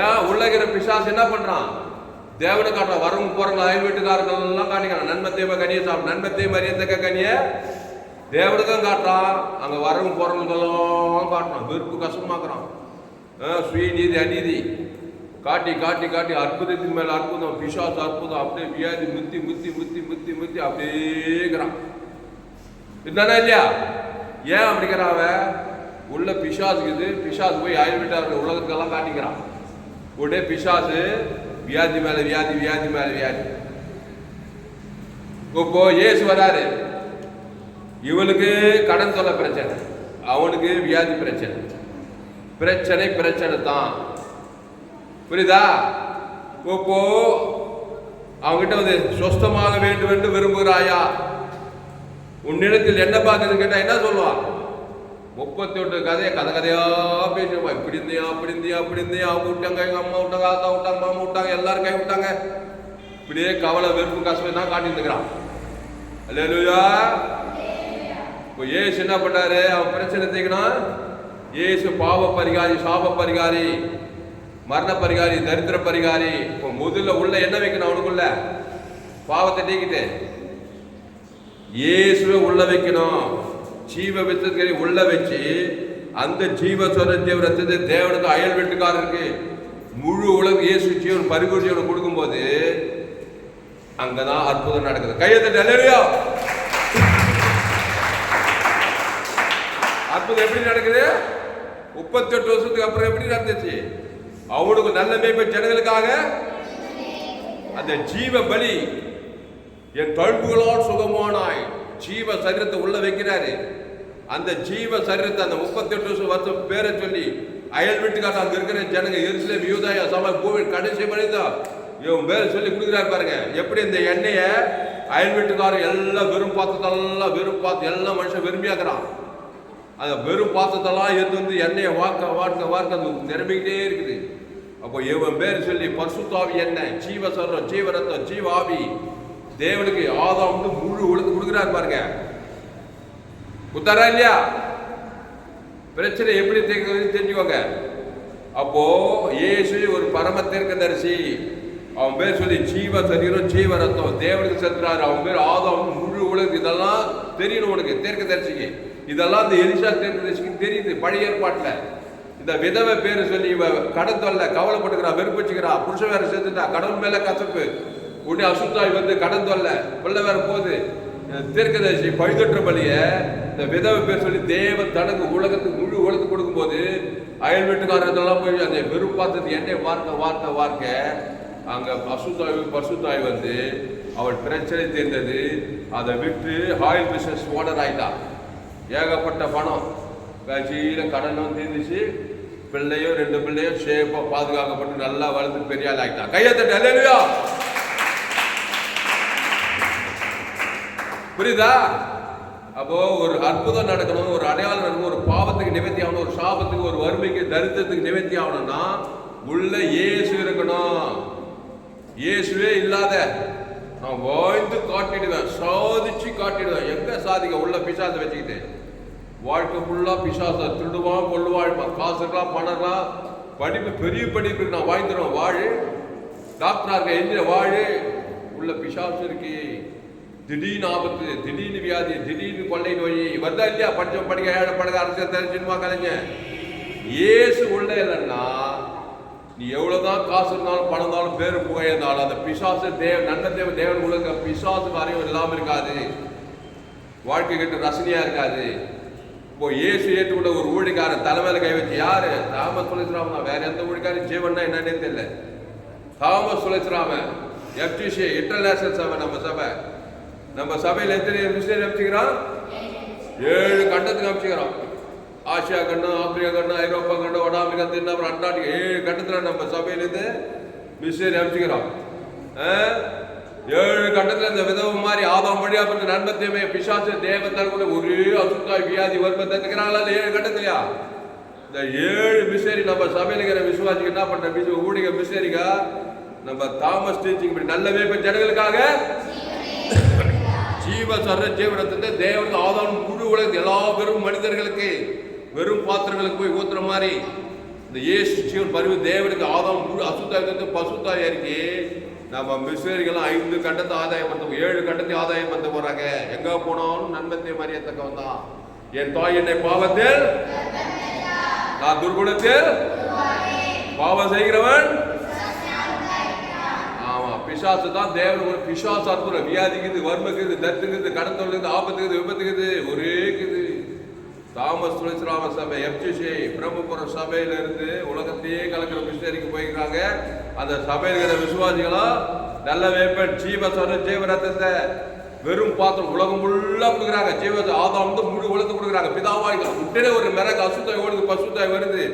ஏன்? உள்ளகிற பிசாசு என்ன பண்றான்? தேவனை காட்டுறான். வரவங்க போறவங்க அயல் வீட்டுக்காரர்கள் எல்லாம் காட்டிக்கிறான். நன்மத்தையும் கனியை சாப்பிடும், நன்மத்தையும் அறியத்தக்க கனியை தேவனுக்கும் காட்டுறான். அங்க வரவங்க போறவங்களுக்கெல்லாம் காட்டுறான். வெறுப்பு கஷ்டமாக்குறான். சுய நீதி அநீதி காட்டி காட்டி காட்டி அற்புதத்தின் மேல அற்புதம், பிசாசு அற்புதம், அப்படியே வியாதி முத்தி முத்தி முத்தி முத்தி முத்தி அப்படியேங்கிறான். இதுதானே இல்லையா? ஏன் அப்படிங்கிறான்? உள்ள பிசாசுக்குது. பிசாசு போய் அயல் வீட்டார்கள் உலகத்துக்கெல்லாம் காட்டிக்கிறான். உடனே பிசாசு வியாதி மேல வியாதி, வியாதி மேல வியாதி. இப்போ ஏசு வராரு. இவனுக்கு கடன் தொல்லை பிரச்சனை, அவனுக்கு வியாதி பிரச்சனை. பிரச்சனை பிரச்சனை தான், புரியுதா? இப்போ அவங்கிட்ட வந்து சொஸ்தமாக வேண்டும் என்று விரும்புகிறாயா? உன்னிடத்தில் என்ன பார்க்குதுன்னு கேட்டா என்ன சொல்லுவான்? 38 கதையை கதை கதையா பேசுவான். இப்படி இருந்தியா அப்படி இருந்தியா அப்படி இருந்தியா, அவங்க விட்டாங்க, எங்க அம்மா விட்டாங்க, ஆத்தா விட்டாங்க, மாமா விட்டாங்க, எல்லாரும் கை விட்டாங்க. இப்படியே கவலை வெறுப்பு கஷ்டம் தான் காட்டிட்டு இருக்கிறான். அல்லேலூயா. இப்போ ஏசு என்ன பண்ணாரு? அவன் பிரச்சனை தீக்கணும். ஏசு பாவ பரிகாரி, சாப பரிகாரி, மரண பரிகாரி, தரித்திர பரிகாரி. இப்போ முதல்ல உள்ள என்ன வைக்கணும்? அவனுக்குள்ள பாவத்தை நீக்கிட்டு இயேசுவை உள்ள வைக்கணும். ஜீவ வித்தத்தை உள்ள வச்சு அந்த ஜீவ சொரஜீவ ரத்தத்தை தேவனுக்கு அயல் வீட்டுக்காரருக்கு முழு உலக இயேசு ஜீவன் பரிபூர்ண ஜீவன் கொடுக்கும்போது அங்கதான் அற்புதம் நடக்குது. கையெழுத்து. அல்லேலூயா. அற்புதம் எப்படி நடக்குது? 38 வருஷத்துக்கு அப்புறம் எப்படி நடந்துச்சு? அவனுக்கு நல்ல மேய்ப்ப ஜனங்களுக்காக அந்த ஜீவ பலி, என் தழும்புகளால் சுகமானாய், ஜீவ சரீரத்தை உள்ள வைக்கிறாரு. அந்த ஜீவ சரீரத்தை அந்த 38 வருஷம் பேரை சொல்லி அயல் வீட்டுக்காக அங்க இருக்கிற ஜனங்க எருசலேம், யூதாயா, சபை, பூமி கடைசி மனிதன் இவன் பேரை சொல்லி கொடுக்குறாரு பாருங்க. எப்படி இந்த எண்ணெய அயல் வீட்டுக்காரர் எல்லாம் வெறும் பாத்திரத்தெல்லாம் வெறும் பார்த்து எல்லாம் மனுஷன் விரும்பியாக்குறான். அந்த வெறும் பாத்திரத்தெல்லாம் எடுத்து வந்து எண்ணெயை வார்க்க வார்க்க வார்க்க அது நிரம்பிக்கிட்டே இருக்குது. அப்போ இவன் பேர் சொல்லி பரிசுத்தாவி எண்ணெய், ஜீவ சரீரம், ஜீவ ரத்தம், ஜீவ ஆவி தேவனுக்கு ஆதாம் முழு உலகத்துக்கு கொடுக்குறாரு பாருங்க. குத்தாரா இல்லையா? பிரச்சனை எப்படி தெரிஞ்சுக்கோங்க. அப்போ இயேசு ஒரு பரம தீர்க்கதரிசி. அவன் பேர் சொல்லி ஜீவ சரீரம் ஜீவ ரத்தம் தேவனுக்கு செத்துறாரு. அவன் பேர் ஆதாம். முழு உலகம் இதெல்லாம் தெரியணும் உனக்கு தீர்க்கதரிசிக்கு. இதெல்லாம் இந்த எலிசா தீர்க்கதரிசிக்கு தெரியுது. பழைய ஏற்பாட்டில் இந்த விதவை பேரு சொல்லி இவ கடன் தொல்லை கவலைப்பட்டுக்கிறா, வெறுப்பிச்சுக்கிறா, புருஷன் வேற சேர்த்துட்டா, கடவுள் மேல கசப்பு, உடனே அசுத்தாய் வந்து கடன் தொல்லை பிள்ளை வேற போகுது. தீர்க்கதரிசி பழுதற்ற பலிய இந்த விதவை பேர் சொல்லி தேவன் தனக்கு உலகத்துக்கு முழு உலகத்துக்கு கொடுக்கும் போது அயல் வீட்டுக்காரர்களெல்லாம் போய் அந்த வெறுப்பாத்தது எண்ணெய் வார்த்தை அங்க பசுத்தாய் வந்து அவள் பிரச்சனை தீர்ந்தது. அதை விட்டு ஆயில் பிசினஸ் ஓனர் ஆயிட்டா. ஏகப்பட்ட பணம் கட்சியில கடனும் தீர்ந்துச்சு. பிள்ளையோ 2 பிள்ளையோ ஷேப்பா பாதுகாக்கப்பட்டு நல்லா வளர்ந்து பெரிய ஆள் ஆகிட்டான். கையத்தட்டு அல்லேலூயா. புரியுதா? அப்போ ஒரு அற்புதம் நடக்கணும், ஒரு அடையாளம் நடக்கணும், ஒரு பாவத்துக்கு நிவர்த்தி ஆகணும், ஒரு சாபத்துக்கு, ஒரு வறுமைக்கு, தரித்திரத்துக்கு நிவர்த்தி ஆகணும்னா உள்ள இயேசு இருக்கணும். இயேசுவே இல்லாத நான் வாழ்ந்து காட்டிடுவேன், சாதிச்சு காட்டிடுவேன். எங்க சாதிக்க? உள்ள பிசாசை வச்சுக்கிட்டு வாழ்க்கை ஃபுல்லா பிசாசை திருடுவான், கொள்ளுவாள், காசுக்கலாம், பணம்லாம், படிப்பு பெரிய படிப்பு நான் வாழ்ந்துடும். வாழு டாக்டராக எஞ்சின வாழு, உள்ள பிசாசு இருக்கு. திடீர்னு ஆபத்து, திடீர்னு வியாதி, திடீர்னு கொள்ளை நோய் வந்தா இல்லையா? படிக்க ஏழை படக அரசியல் சினிமா கலைஞர் இயேசு உள்ள இல்லைன்னா நீ எவ்வளவுதான் காசு இருந்தாலும் பணம் இருந்தாலும் பேரு புகையிருந்தாலும் அந்த பிசாசு தேவன் உலக பிசாசு காரியம் இல்லாம இருக்காது. வாழ்க்கை கிட்ட ரசனையா இருக்காது. இப்போ இயேசு ஏற்றுக்கொண்ட ஒரு ஊழிக்காரன் தலைமையில கை வச்சு யாரு? தாமஸ் சுலேஸ்ராமன் தான். வேற எந்த ஊழிக்காரன் ஜீவன்னா என்னன்னே தெரியல. தாமஸ் சுலேஸ்ராமன் எஃப்டிசி இன்டர்நேஷனல் சபை. நம்ம சபையில் எத்தனை மிஷினரி அமைச்சுக்கிறான்? 7 கண்டத்துக்கு அமைச்சுக்கிறோம். ஆசியா கண்டம், ஆப்பிரிக்கா கண்டம், ஐரோப்பா கண்டம், வட அமெரிக்கா, தென் அண்டார்டிகா 7 கண்டத்தில் நம்ம சபையிலேருந்து மிஷினரி அமைச்சுக்கிறோம். 7 கண்டத்தில் இந்த விதவு மாதிரி ஆதாம் வழியா பற்றி நன்மத்தையுமே பிசாசு தேவத்தால் கூட ஒரே அசுத்தாய் வியாதி வருமா தந்துக்கிறாங்களா? 7 கண்டத்திலையா? இந்த 7 மிஷினரி நம்ம சபையில் இருக்கிற விசுவாசிக்கு என்ன பண்ற ஊழிக மிஷினரிக்கா நம்ம தாமஸ் டீச்சிங் இப்படி நல்லவே இப்போ ஜனங்களுக்காக ஜீவ சர்வ ஜீவனத்தை தேவனுக்கு ஆதாம் முழு உலகத்து எல்லா வெறும் மனிதர்களுக்கு வெறும் பாத்திரங்களுக்கு போய் ஊத்துற மாதிரி இந்த இயேசு ஜீவன் பரிவு தேவனுக்கு ஆதாம் முழு அசுத்தாயத்தை பசுத்தாய் இருக்கு. நம்ம மிஷனரிகளும் 5 கண்டத்தை ஆதாயம் பண்ண 7 கண்டத்தை ஆதாயம் பண்ண போறாங்க. எங்க போனாலும் நன்மத்தை மறியத்தக்கவன் தான். என் தாய் என்னை பாவத்தில் நான் துர்குணத்தில் பாவம் செய்கிறவன். பிசாசு தான் தேவன் ஒரு பிசாசு அற்புதம். வியாதிக்குது, வறுமைக்குது, தத்துக்குது, கடன் தொல்லுக்குது, ஆபத்துக்குது, விபத்துக்குது, ஒரேக்குது. தாமஸ் சுலேஸ்ராம சபை எஃப்சிசி பிரம்மபுரம் சபையில இருந்து உலகத்தையே கலக்கிற மிஷனரிக்கு போயிருக்காங்க. அந்த சபையில் இருக்கிற விசுவாசிகளா நல்ல வேப்பன் ஜீவசர ஜீவரத்தத்தை வெறும் பாத்திரம் உலகம் ஃபுல்லா கொடுக்குறாங்க. ஜீவ ஆதாம் வந்து முழு உலகத்தை கொடுக்குறாங்க. பிதாவாய் உடனே ஒரு மிளகு அசுத்தாய் ஓடுது, பசுத்தாய் வருது,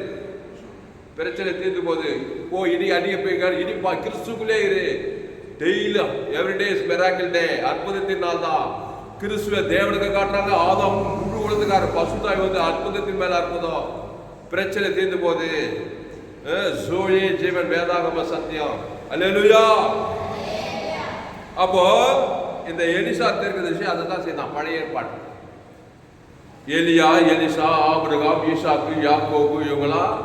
பிரச்சனை தீர்ந்து போகுது. இடி அடிக்க போய் இடிப்பா கிறிஸ்துக்குள்ளே இரு. டெய்லி எவ்ரிடே இஸ் மிராக்கிள் டே. அற்புதத்தின் நாள் தான். கிறிஸ்துவ தேவனுக்கு காட்டுறாங்க. ஆதாம் முழு உலகத்துக்கார பசுத்தாய் வந்து அற்புதத்தின் மேல அற்புதம். பிரச்சனை தீர்ந்து போகுது. ஜோயே ஜீவன் வேதாகம சத்தியம். அல்லேலூயா. அப்போ இந்த எலிசா தீர்க்கதரிசி அதை தான் செய்தான். பழைய ஏற்பாடு எலியா, எலிசா, ஆபிரகாம், ஈசாக்கு, யாக்கோபு இவங்களாம்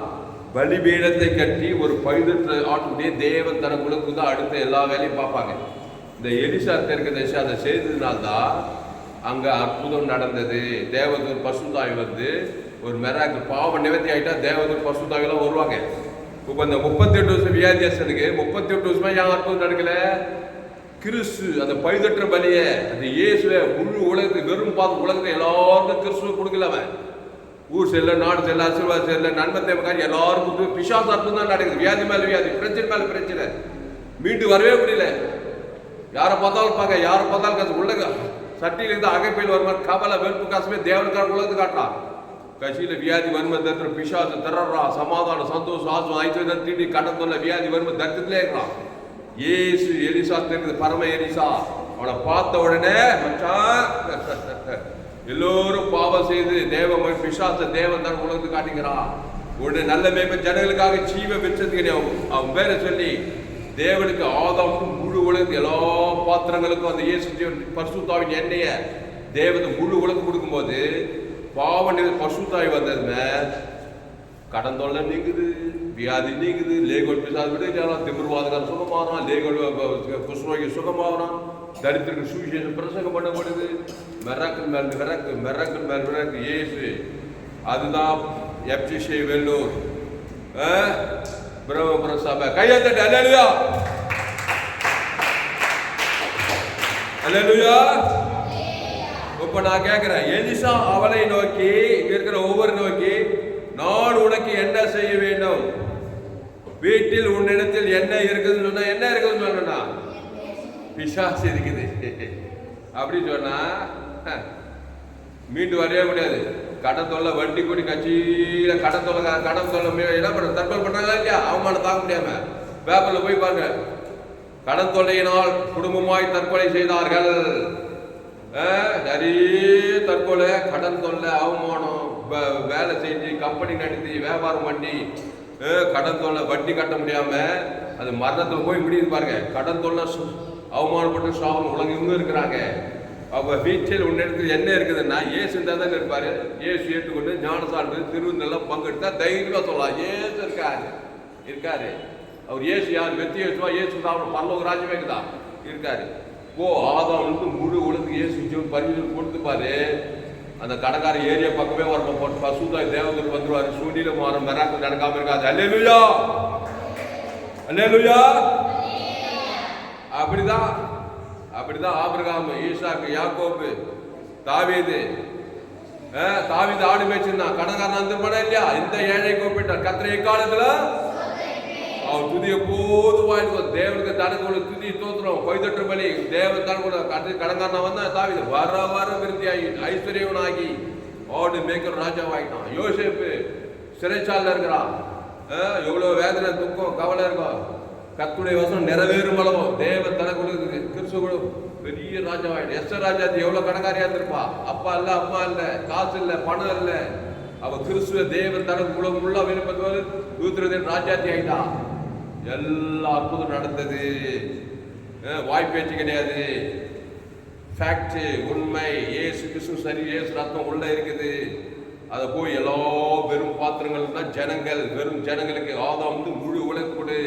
பலிபீடத்தை கட்டி ஒரு பழுதற்ற ஆட்டுடைய தேவன் தனக்குழுக்கு தான் அடுத்த எல்லா வேலையும் பார்ப்பாங்க. இந்த எலிசா தீர்க்கதரிசி அதை செய்ததுனால்தான் அங்க அற்புதம் நடந்தது. தேவதூர் பசுத்தாய் வந்து ஒரு மெராக்கு பாவம் நிவர்த்தி ஆகிட்டா தேவதூர் பசுத்தாயெல்லாம் வருவாங்க. இப்போ இந்த 38 வருஷம் வியாதியாசனுக்கு 38 வருஷமா ஏன் அற்புதம் நடக்கல? கிறிஸ்து அந்த பழுதற்ற பலியை அந்த இயேசுவை முழு உலகத்துக்கு வெறும் பார்த்து உலகத்தை எல்லாருக்கும் கிறிஸ்துவ கொடுக்கல. அவன் ஊர் செல்ல, நாடு செல்ல, ஆசீர்வாதம் செல்ல, நன்மை தேவைக்காரி எல்லாருக்கும் பிசாசு அற்புதம் தான் நடக்குது. வியாதி மேல வியாதி, பிரச்சனை மேல பிரச்சனை, மீண்டு வரவே முடியல. யாரை பார்த்தாலும் பார்க்க, யாரை பார்த்தாலும் காசு உள்ள சட்டியில இருந்து அகைப்பையில் வர மாதிரி கவலை வெறுப்பு காசுமே தேவனுக்கார உலகத்து காட்டுறான். கட்சியில வியாதி வறுமை தத்துற பிசாசு திறறா, சமாதானம் சந்தோஷம் ஆசும் ஐஸ்வர்யம் தீண்டி கடந்தொல்ல வியாதி வறுமை தத்துலேயே இருக்கிறான். ஏசு எலிசா தெரியுது, பரம எலிசா. அவனை பார்த்த உடனே எல்லோரும் பாவம் செய்து தேவ பிசாச தேவன் தான் உலகத்துக்கு காட்டிக்கிறான். உடனே நல்ல மேம்பை ஜனங்களுக்காக ஜீவ விருட்சத்துக்கு அவன் பேரை சொல்லி தேவனுக்கு ஆதாம் முழு உலகத்து எல்லா பாத்திரங்களுக்கும் அந்த இயேசு ஜீவன் பரிசுத்தாவின் எண்ணெய தேவதை முழு உலகம் கொடுக்கும்போது பாவ பசுத்தாய் வந்ததுமே கடன் தொல்லை நீக்குது, வியாதி நீக்குது, லேகோல் பிசாசு விடுக்கலாம், திமிர்வாதகார சுகமாகறான், லேகோல் குஷ்ரோகி சுகமாகறான், தரித்திற்கு சுவிசேஷம் பிரசங்கம் பண்ணப்படுது. மெராக்கல் மேல் மிராக்கு இயேசு. அதுதான் எப்சிஷே வெள்ளூர் பிரம்மபுர சபை. கையத்தட்டு அல்லேலூயா, அல்லேலூயா. இப்ப நான் கேட்கிறேன், எலிசா அவளை நோக்கி இருக்கிற ஒவ்வொரு நோக்கி, நான் உனக்கு என்ன செய்ய வேண்டும்? வீட்டில் உன்னிடத்தில் என்ன இருக்குதுன்னு சொன்னா, என்ன இருக்குதுன்னு சொன்னா பிசாசு இருக்குது அப்படி சொன்னா மீண்டு வரவே முடியாது. கடன் தொல்லை, வட்டி கூடி கட்சியில கடன் தொல்லை என்ன பண்ற, தற்கொலை பண்றாங்களா இல்லையா? அவமானம் தாக்க முடியாம பேப்பர்ல போய் பாருங்க, கடன் தொல்லையினால் குடும்பமாய் தற்கொலை செய்தார்கள். நிறைய தற்கொலை, கடன் தொல்லை, அவமானம், வேலை செஞ்சு கம்பெனி நடத்தி வியாபாரம் பண்ணி கடன் தொல்லை, வட்டி கட்ட முடியாம அது மரணத்தில் போய் முடியுது பாருங்க. கடன் தொல்லை, அவமானப்பட்டு சாபம் உலகம் இருக்கிறாங்க. அப்ப வீட்டில் உன்னிடத்தில் என்ன இருக்குதுன்னா, ஏசு தான் இருப்பாரு. ஏசு ஏற்றுக்கொண்டு ஞானசான்று திருவிழெல்லாம் பங்கெடுத்தா தைரியமா சொல்லலாம், ஏசு இருக்காரு. அவர் ஏசு யார்? வெற்றி ஏசுவா, ஏசு தான் பரலோக ராஜ்யமே தான் இருக்காரு. ஆதாம் வந்து முழு உலகத்துக்கு ஏசு பரிசு கொடுத்துப்பாரு. அந்த கடைக்கார ஏரியா பக்கமே வர பசுதாய் தேவதூர் வந்துருவாரு. சூழ்நிலை மாறும், மெராக்கு நடக்காம இருக்காது. அல்லேலூயா, அல்லேலூயா. அப்படிதான் ஆபிரகாம், ஈசாக்கு, யாக்கோபு, தாவீது ஆடு மேய்ச்சிருந்தான். கடைக்காரன் வந்துருப்பானா இல்லையா? இந்த ஏழை கூப்பிட்டார். கர்த்தர் எக்காலத்துல அவர் துதிய போது வாங்கிட்டு தேவனுக்கு தனக்கு துதி தோத்துறோம், கொய்தொற்று பலி தேவன் தனக்கு கடங்காரனா வந்தா தாவீது வர விருத்தியாகி ஐஸ்வர்யவனாகி ஆடு மேய்க்கிற ராஜாவாகிட்டான். யோசேப்பு சிறைச்சாலையில் இருக்கிறான். எவ்வளவு வேதனை, துக்கம், கவலை இருக்கும். கர்த்தருடைய வசனம் நிறைவேறும் அளவோ தேவன் தனக்கு கிறிஸ்துவ பெரிய ராஜாவாயிடும். எஸ்டர் ராஜாத்தி எவ்வளவு கடங்காரியா இருந்திருப்பா. அப்பா இல்ல, காசு இல்ல, பணம் இல்ல. அவ கிறிஸ்துவ தேவன் தனக்கு உலகம் உள்ள விருப்பது தூத்துறதன் ராஜாத்தி ஆயிட்டான். எல்லா அற்புதம் நடந்தது. வாய்ப்பேச்சு கிடையாது, ஃபேக்ட், உண்மை. ஏசு கிறிஸ்து சரி, ஏசு ரத்தம் உள்ள இருக்குது. அதை போய் எல்லா வெறும் பாத்திரங்கள் தான் ஜனங்கள், வெறும் ஜனங்களுக்கு ஆதாம் வந்து முழு உலகம் கொடு,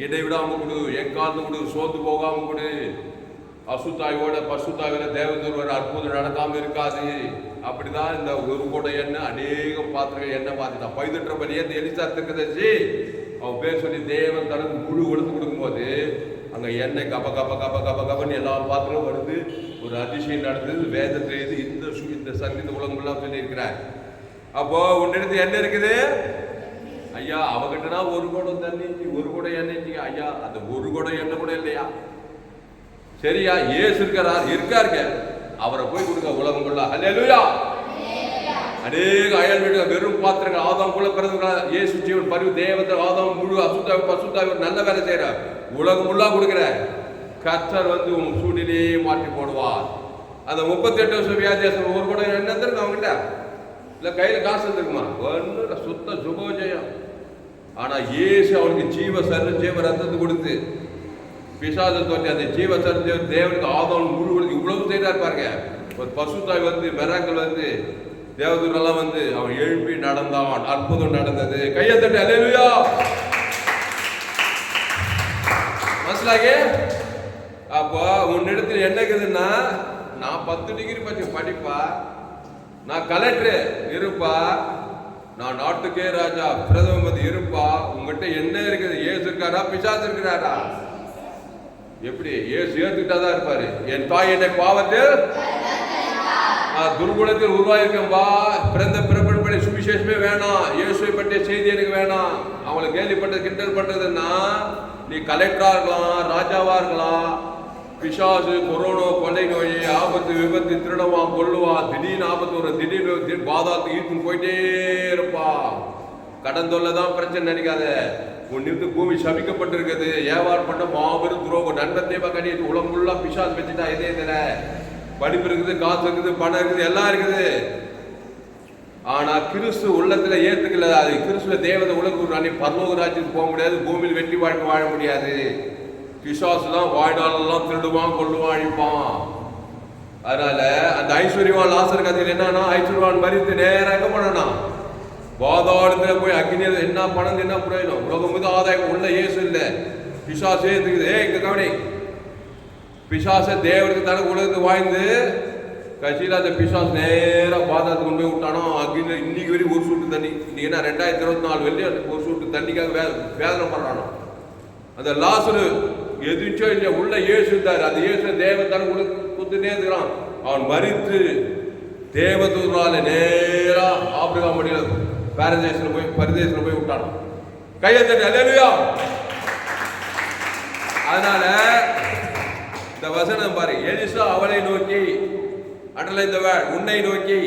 இடைவிடாம கொடு, எங்காந்து கொடு, சோர்ந்து போகாம கொடு. அசுத்தாயோட பசுத்தாயோட தேவதூர் அற்புதம் நடக்காம இருக்காது. அப்படிதான் இந்த ஒரு கூட எண்ணெய் அநேக பாத்திரங்கள் எண்ணெய் பார்த்துட்டான். பைதற்ற பலியே இந்த எலிசா தீர்க்கதரிசி அவன் பேர் சொல்லி தேவன் தனக்கு முழு ஒழுத்து கொடுக்கும்போது அங்க எண்ணெய் கபன்னு எல்லா பாத்திரமும் வருது. ஒரு அதிசயம் நடந்தது. வேதத்தை இந்த சங்கீத உலகம் எல்லாம் சொல்லி இருக்கிறார். அப்போ உன்னிடத்து என்ன இருக்குது ஐயா? அவகிட்டனா ஒரு குடம் தண்ணி, ஒரு குடம் எண்ணெய். ஐயா அந்த ஒரு குடம் எண்ணெய் கூட இல்லையா? சரியா, ஏசு இருக்காருங்க, அவரை போய் கொடுங்க உலகம் கொள்ள. அல்லேலூயா. அநேக அயல் வீடு வெறும் பாத்திரங்கள் ஆதாம் குள்ள பிறந்த இயேசு ஜீவன் பரிவு தேவத்தை ஆதாம் முழு பசுத்தாவி நல்ல வேலை செய்யற உலகம் முள்ளா கொடுக்கிற கர்த்தர் வந்து உன் சூழ்நிலையே மாற்றி போடுவார். அந்த 38 வருஷம் வியாதியாசம் ஒரு கூட என்ன இருந்திருக்கு அவங்ககிட்ட? இல்ல கையில காசு இருந்திருக்குமா? ஒன்னு சுத்த சுபோஜயம். ஆனா இயேசு அவனுக்கு ஜீவ ரத்தத்தை கொடுத்து பிசாசை தோற்றி அந்த ஜீவ சர்ஜ தேவனுக்கு ஆதாம் முழு இவ்வளவு செய்தா இருப்பாருங்க. ஒரு பசுத்தாய் வந்து மெராக்கள் வந்து தேவதூரெல்லாம் வந்து அவன் எழுப்பி நடந்தான். அற்புதம் நடந்தது. கையத்தட்டு அல்லேலூயா. மனசிலாகே. அப்போ உன்னிடத்தில் என்ன இருக்குதுன்னா, நான் 10 டிகிரி பற்றி படிப்பா, நான் கலெக்டர் இருப்பா, நான் நாட்டுக்கே ராஜா பிரதம மந்திரி இருப்பா. உங்ககிட்ட என்ன இருக்குது? ஏசு இருக்காரா, பிசாசு இருக்கிறாரா? எப்படி? ஏசு ஏத்துக்கிட்டாதான் இருப்பாரு. என் தாய் என்னை பாவத்தில் துர்குணத்தில் உருவாயிருக்கம்பா, பிறந்த பிறப்படி சுவிசேஷமே வேணாம், இயேசுவை பற்றிய செய்தி எனக்கு வேணாம். அவங்களை கேள்விப்பட்டது கிண்டல் பண்றதுன்னா, நீ கலெக்டரா இருக்கலாம், ராஜாவா இருக்கலாம், பிசாசு, கொரோனா, கொள்ளை நோய், ஆபத்து, விபத்து, திருடவான், கொள்ளுவான், திடீர்னு ஆபத்து வரும், திடீர்னு பாதாளத்துக்கு ஈர்த்துன்னு போயிட்டே இருப்பா. கடன் தொல்லை தான் பிரச்சனை நினைக்காத. உன்னிருந்து பூமி சபிக்கப்பட்டிருக்குது. வியாபாரம் பண்ண மாபெரும் துரோகம், நண்பத்தேவா கணிட்டு உலகம் ஃபுல்லா பிசாசு வச்சுட்டா. இதே தெரியல, படிப்பு இருக்குது, காசு இருக்குது, பணம் இருக்குது, எல்லாம் இருக்குது. ஆனா கிறிஸ்து உள்ளத்துல ஏத்துக்கல. அது கிறிஸ்துவ தேவதை உலக பரலோக ராஜ்யத்துக்கு போக முடியாது, பூமியில் வெற்றி வாழ்க்கை வாழ முடியாது. பிசாசு தான் வாழ்நாளெல்லாம் திருடுவான், கொள்ளுவான், அழிப்பான். அதனால அந்த ஐஸ்வர்யவான் லாசர் கதையில் என்னன்னா, ஐஸ்வர்யவான் மரித்து நேரம் எங்க போனா பாதாளத்துல போய் அக்னியில என்ன பணம் என்ன பிரயோஜனம்? உலகம் மீது ஆதாயம் உள்ள இயேசு இல்ல, பிசாசே இருக்குது. இங்க கவனி, பிசாச தேவனுக்கு தனக்கு உலகத்துக்கு வாய்ந்து கட்சியில் அந்த பிசாஸ் நேரம் பாதாளத்துக்கு கொண்டு போய் விட்டானோ. அக்னியில இன்னைக்கு வரைக்கும் ஒரு சூட்டு தண்ணி, இன்னைக்கு என்ன 2024 வெளியே ஒரு சூட்டு தண்ணிக்காக வேதனை பண்றானோ. அந்த லாசரு எதிர்ச்சோ இல்லையா உள்ள இயேசு இருந்தார். அந்த இயேசு தேவன் தனக்கு உலக குத்துனே இருக்கிறான். அவன் மரித்து தேவதூரால நேரா ஆபிரகாம் மடியில பரதேசத்துல போய் விட்டான். கையை தட்டி அல்லேலூயா. அதனால இந்த வசனம் பாரு, எலிசா அவளை நோக்கி, அடலை இந்த உன்னை நோக்கி,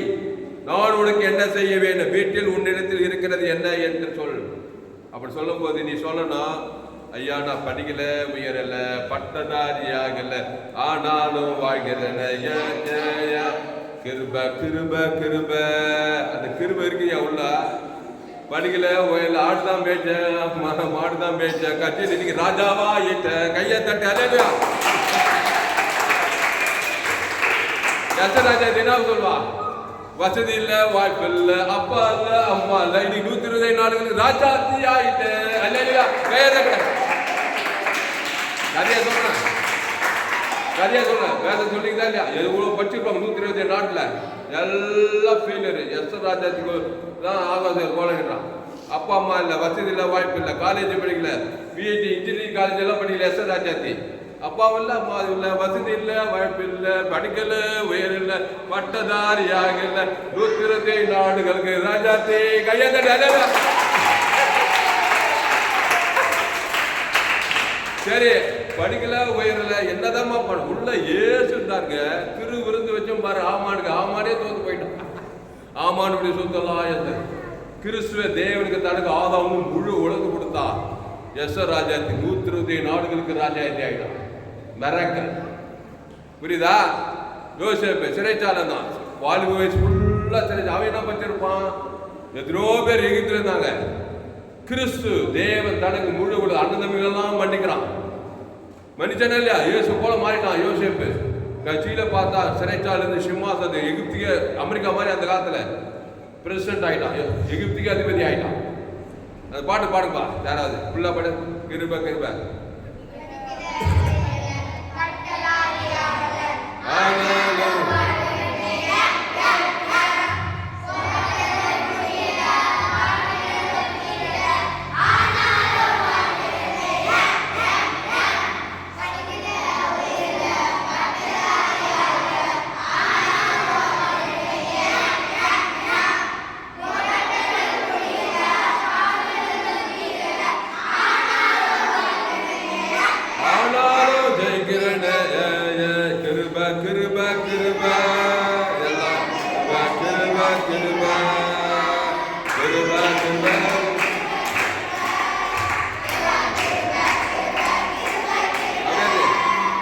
நான் உனக்கு என்ன செய்ய வேண்டும்? வீட்டில் உன்னிடத்தில் இருக்கிறது என்ன என்று சொல். அப்படி சொல்லும் போது நீ சொல்லணும், ஐயா நான் படிக்கல, உயரல, பட்டதாரியாகல, ஆனாலும் வாழ்கிறேன், கிருப கிருப கிருப. அந்த கிருப இருக்குயா உள்ள. படிக்கல, உயர்ல, ஆடுதான் பேச்ச, மாடுதான் பேச்ச, கட்சியில் இன்னைக்கு ராஜாவா இட்ட. கையை தட்டி அல்லேலூயா. ராஜா தினம் சொல்வா, வசதி இல்ல, வாய்ப்பு இல்ல, அப்பா இல்ல, அம்மா இல்ல, இன்னைக்கு 120 நாடுகளுக்கு ராஜாத்தி ஆயிட்ட. அல்லேலூயா. கையை தட்ட. கதையா சொல்றேன், கதையா சொல்றேன். வேதம் சொல்லிங்களா இல்லையா? எவ்வளவு படிச்சிருப்பாங்க 120 நாட்டுல எல்லாம் ஃபெயிலியர். எஸ்ஆர் ராஜாத்துக்கு தான் ஆகாச கோலகிறான். அப்பா அம்மா இல்ல, வசதி இல்ல, வாய்ப்பு இல்ல, காலேஜ் படிக்கல, பிஹெச்டி இன்ஜினியரிங் காலேஜ் எல்லாம் படிக்கல. எஸ்ஆர் ராஜாத்தி அப்பாவும் இல்ல, அம்மா இல்ல, வசதி இல்ல, வாய்ப்பு இல்ல, படிக்கல, உயர் இல்ல, பட்டதாரியாக இல்ல, 120 நாடுகளுக்கு ராஜாத்தி. கையை தட்டி. சரி, படிக்கல, உயரல, என்னதான் உள்ள ஏசு இருந்தாருங்க. திரு விருந்து வச்சும் பாரு ஆமானுக்கு. ஆமானே தோத்து போயிட்டான். ஆமானுடைய சொத்தெல்லாம் கிறிஸ்துவ தேவனுக்கு தனக்கு ஆதாமும் முழு உலகம் கொடுத்தா. எஸ்ஆர் ராஜாத்தி 120 நாடுகளுக்கு ராஜாத்தி ஆயிட்டான். மிராக்கிள். புரியுதா? யோசேப்பு சிறைச்சாலம் தான், வாலிப வயசு ஃபுல்லா சிறை. அவன் என்ன பச்சிருப்பான்? எத்தனையோ பேர் எகிட்டு இருந்தாங்க. கிறிஸ்து தேவன் தனக்கு முழு உலக அண்ணன் தம்பிகளெல்லாம் மன்னிக்கிறான். மன்னிச்சன இல்லையா? இயேசு போல மாறிட்டான் யோசேப்பு. கட்சியில பார்த்தா சிறைச்சாலை சிம்மாசனத்தை எகிப்திய அமெரிக்கா மாதிரி அந்த காலத்துல பிரசிடென்ட் ஆயிட்டான். எகிப்திக்கு அதிபதி ஆயிட்டான். அந்த பாட்டு பாடுப்பா யாராவது ஃபுல்லா பாடு. கிருப கிருப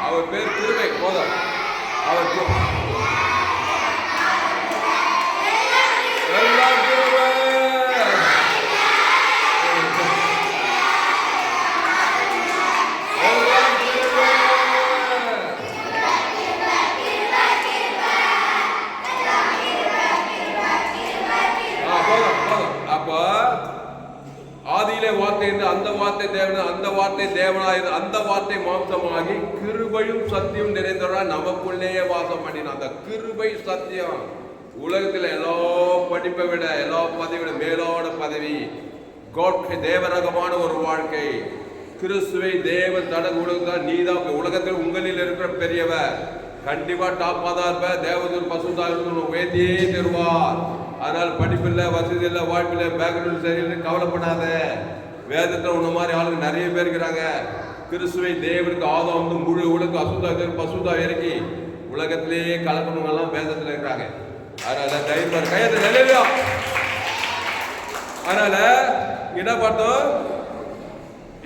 அவர் பேர் கிருபை போதும். அவர் அந்த வார்த்தை தேவன், அந்த வார்த்தை தேவனாய், அந்த வார்த்தை மாம்சமாகி கிருபையும் சத்தியம் நிறைந்தவராய் நமக்குள்ளேயே வாசம் பண்ணினான். அந்த கிருபை சத்தியம் உலகத்தில் எல்லா படிப்பை விட, எல்லா பதவி விட மேலான பதவி. தேவரகமான ஒரு வாழ்க்கை. கிறிஸ்துவை தேவன் தனக்கு உலகத்தான். நீதான் உலகத்தில் உங்களில் இருக்கிற பெரியவர். கண்டிப்பா டாப்பா தான் இருப்ப. தேவதூர் பசுதான் உயர்த்தியே தருவார். அதனால் படிப்பில்லை, வசதி இல்லை, வாய்ப்பில்லை, பேக்ரவுண்ட் சரியில்லை, கவலைப்படாத. வேதத்தில் உன்ன மாதிரி ஆளுங்க நிறைய பேர் இருக்கிறாங்க. கிறிஸ்துவை தேவனுக்கு ஆதாம் வந்து முழு உலக பசுதா இறக்கி உலகத்திலேயே கலக்கணுங்கெல்லாம் வேதத்தில் இருக்கிறாங்க. அதனால தைரியம் கையத்தில் நிலையா. அதனால என்ன பார்த்தோம்?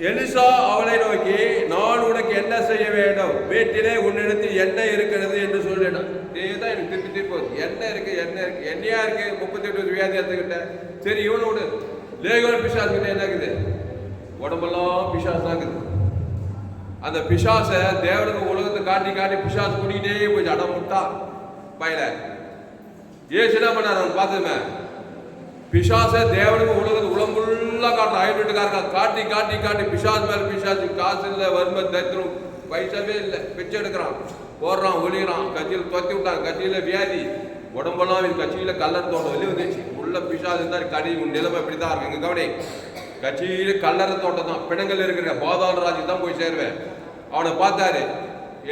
எலிசா அவளை நோக்கி, நான் உனக்கு என்ன செய்ய வேண்டும்? வீட்டிலே உன்னிடத்தில் என்ன இருக்கிறது என்று சொல்லிடும். இதுதான் எனக்கு திருப்பி திருப்பி என்ன இருக்கு, என்ன இருக்கு, என்னையா இருக்கு? 38 வியாதி எடுத்துக்கிட்ட. சரி, இவனை விடு. லேகோன் பிசாசு கிட்ட என்ன இருக்குது? உடம்பெல்லாம் பிசாசு தான் இருக்குது. அந்த பிசாசை தேவனுக்கு உலகத்தை காட்டி காட்டி பிசாசு கூட்டிகிட்டே போய் அடம் முட்டா. பயில ஏசு என்ன பண்ணார்? அவன் பார்த்ததுமே பிசாச தேவனுக்கு உலகத்து உலம்புள்ளா காட்டுறான். ஐநூட்டுக்காரங்க காட்டி காட்டி காட்டி பிசாசு மேல பிசாசு, காசு இல்லை, வறுமை, தரித்திரம், பைசாவே இல்லை, பிச்சை எடுக்கிறான், போடுறான், ஒளிகிறான், கட்சியில் தொத்தி விட்டான், கட்சியில வியாதி, உடம்பெல்லாம் இது கட்சியில கல்லர் தோட்டம் வெளியே வந்துச்சு. உள்ள பிசாசு இருந்தால் கடி நிலைமை இப்படிதான் இருக்கு. எங்க கவனி, கட்சியில கல்லற தோட்டம் தான், பிணங்கள் இருக்கிற பாதாள ராஜ்யம் தான் போய் சேருவேன். அவனை பார்த்தாரு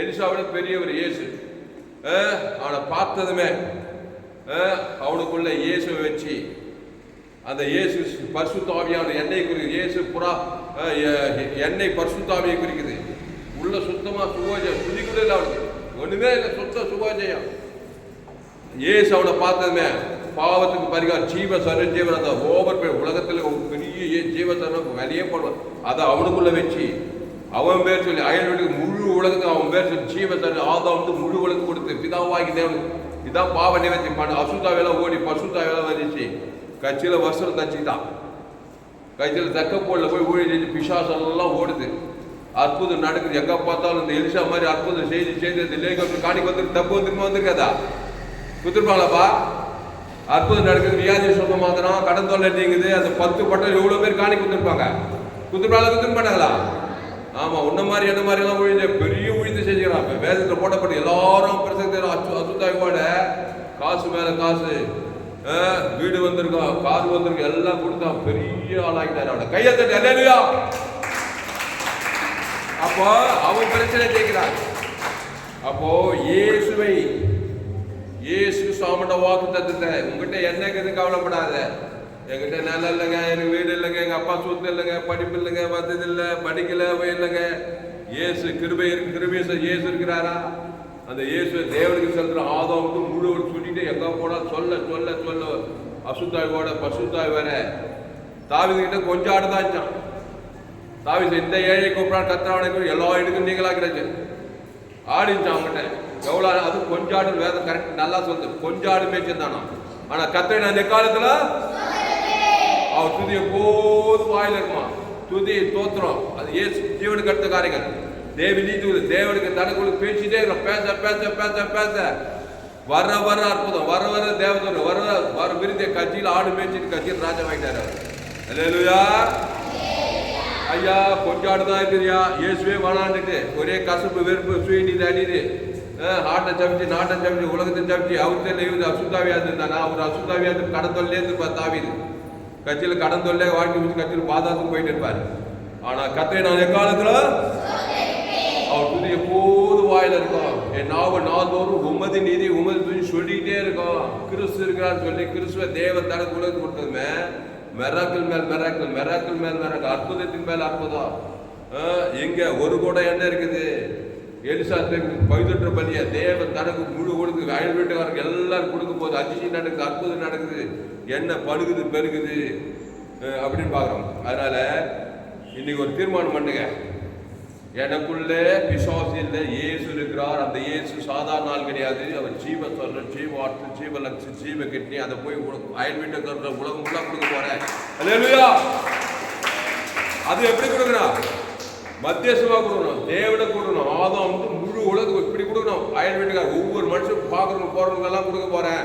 எலிசாவோட பெரியவர் இயேசு. அவனை பார்த்ததுமே அவனுக்குள்ள இயேசுவை வச்சு, அந்த இயேசு பரிசுத்த ஆவியான எண்ணெய் குறிக்குது. இயேசு புறா எண்ணெய் பரிசுத்த ஆவியை குறிக்குது. உள்ள சுத்தமா சுகோஜயம், துதிக்குள்ள இல்லை, அவனுக்கு ஒண்ணுமே இல்லை, சுத்த சுகோஜயம். இயேசு அவனை பார்த்ததுமே பாவத்துக்கு பரிகாரம் ஜீவ சரஞ்சீவன், அந்த ஓவர் உலகத்தில் பெரிய ஜீவ சரணம் வெளியே போடுவான். அதை அவனுக்குள்ள வச்சு அவன் பேர் சொல்லி அயல் வீட்டுக்கு முழு உலகத்துக்கு அவன் பேர் சொல்லி ஜீவ சரணம் ஆதாம் வந்து முழு உலகம் கொடுத்து பிதாவாகி தேவன் இதான் பாவ நிவர்த்தி பண்ண. அசுத்தாவெல்லாம் ஓடி பசுத்தாவெல்லாம் வந்துச்சு. கட்சியில் வருஷம் தச்சுக்கிட்டான். கட்சியில் தக்கப்போல போய் ஊழி செஞ்சு பிசாசெல்லாம் ஓடுது. அற்புதம் நடக்குது. எங்கே பார்த்தாலும் இந்த எலிசா மாதிரி அற்புதம் செய்து செய்து லேக்கு காணிக்கு வந்துருக்கு. தப்பு வந்துருமா வந்திருக்காதா? குத்துருப்பாங்களாப்பா? அற்புதம் நடக்குது. வியாதி சுத்தமாகறான், கடன் தொல்லை நீங்குது. அந்த 10 பட்டம் எவ்வளோ பேர் காணி குத்துருப்பாங்க? குத்துருப்பாங்க, குத்துருப்பாங்களா? ஆமாம், உன்ன மாதிரி என்ன மாதிரி எல்லாம் உழிஞ்ச பெரிய உழிந்து செஞ்சுக்கிறான். வேதத்தில் போட்டப்பட்டு எல்லாரும் பிரசக்தி அசுத்தாயோட காசு மேலே காசு, வீடு வந்திருக்கான், கார் வந்திருக்கும், எல்லாம் கொடுத்தா பெரிய ஆளாகிட்டாரு. அவனை கையை தட்டி அல்லேலூயா. அப்போ அவன் பிரச்சனை ஜெயிக்கிறான். அப்போ இயேசுவை இயேசு சாமண்ட வாக்கு தத்துட்ட உங்ககிட்ட என்னங்கிறது கவலைப்படாத. என்கிட்ட நிலம் இல்லைங்க, எனக்கு வீடு இல்லைங்க, எங்கள் அப்பா சொத்து இல்லைங்க, படிப்பு இல்லைங்க, வசதி இல்லை, படிக்கல இல்லைங்க. இயேசு கிருபை இருக்கு, கிருபை இயேசு இருக்கிறாரா? அந்த இயேசு தேவனுக்கு செலுத்துற ஆதாமுக்கு முழு சொல்லிட்டு எங்கே போனால் சொல்ல சொல்ல சொல்ல அசுத்தாயோட பசுத்தாய் வர தாவிதுகிட்ட கொஞ்சம் ஆடுதாச்சான். தாவிது இந்த ஏழை கூப்பிடான் கத்திராவனுக்கு எல்லா இடக்கும் நீங்களாக்கிறாச்சு ஆடிச்சான். அவங்ககிட்ட எவ்வளோ அது கொஞ்சாடு வேதம் கரெக்ட் நல்லா சொல்லுது. கொஞ்சாடு மேய்ச்சிருந்தானா. ஆனால் கத்திர அந்த காலத்தில் அவன் துதி எப்போதும் வாயில் இருக்குமா. துதி தோத்திரம் அது ஏசு ஜீவனுக்கு அடுத்த காரியங்கள். தேவி நீதி தேவனுக்கு தனக்குள்ள பேசிட்டே இருக்கிறோம். பேச பேச பேச பேச வர வர அற்புதம், வர வர தேவதூர், வர வர விருந்திய கட்சியில் ஆடு மேய்ச்சிட்டு கட்சியில் ராஜா வாங்கிட்டாரு. அல்லேலூயா. ஐயா கொஞ்சாடுதான் இருக்குதுயா, இயேசுவே வேணான்னுட்டு ஒரே கசப்பு வெறுப்பு சுயநீதி அடிது ஆட்டை சமைச்சு நாட்டை சமைச்சு உலகத்தை சமைச்சு அவர்கிட்ட இருந்து அசுத்தாவியாது இருந்தானா. அவர் அசுத்தாவியாது கடன் தொல்லேருந்து தாவிது கட்சியில் கடன் தொல்லை வாழ்க்கை வச்சு கட்சியில் பாதாளத்துக்கு போயிட்டு இருப்பாரு. ஆனா கத்தை நான் எக்காலத்துல அவர் துதி எப்போது வாயில இருக்கும். என் நாவ நாள்தோறும் உமது நீதி உமது துதி சொல்லிக்கிட்டே இருக்கும். கிறிஸ்து இருக்கிறான்னு சொல்லி கிறிஸ்துவ தேவ தனக்கு உலகத்து கொடுத்ததுமே மெராக்கள் மேல் மெராக்கள், மெராக்கள் மேல் மெராக்கள், அற்புதத்தின் மேல் அற்புதம். எங்க ஒரு கூட என்ன இருக்குது? எலிசா பைதொற்ற பலிய தேவ தனக்கு முழு கொடுக்குது. அயல் வீட்டுக்காரங்க எல்லாரும் கொடுக்கும் போது அதிசயம் நடக்குது, அற்புதம் நடக்குது, என்ன படுகுது பெருகுது அப்படின்னு பார்க்குறோம். அதனால இன்னைக்கு ஒரு தீர்மானம் பண்ணுங்க. எனக்குள்ளே பிசாசு இல்லை, இயேசு இருக்கிறார். அந்த இயேசு சாதாரண ஆள் கிடையாது. அவர் ஜீவ சொல்ற ஜீவ ஆற்று ஜீவ லட்சு ஜீவ கிட்னி அதை போய் அயல் வீட்டுக்கு உலகம் ஃபுல்லாக கொடுக்க போறேன். அல்லேலூயா. அது எப்படி கொடுக்குறான்? மத்தியசமாக கொடுக்கணும், தேவனை கொடுக்கணும். ஆதாம் வந்து முழு உலகம் இப்படி கொடுக்கணும். அயல் வீட்டுக்கார ஒவ்வொரு மனுஷன் பார்க்குறவங்க போறவங்கெல்லாம் கொடுக்க போறேன்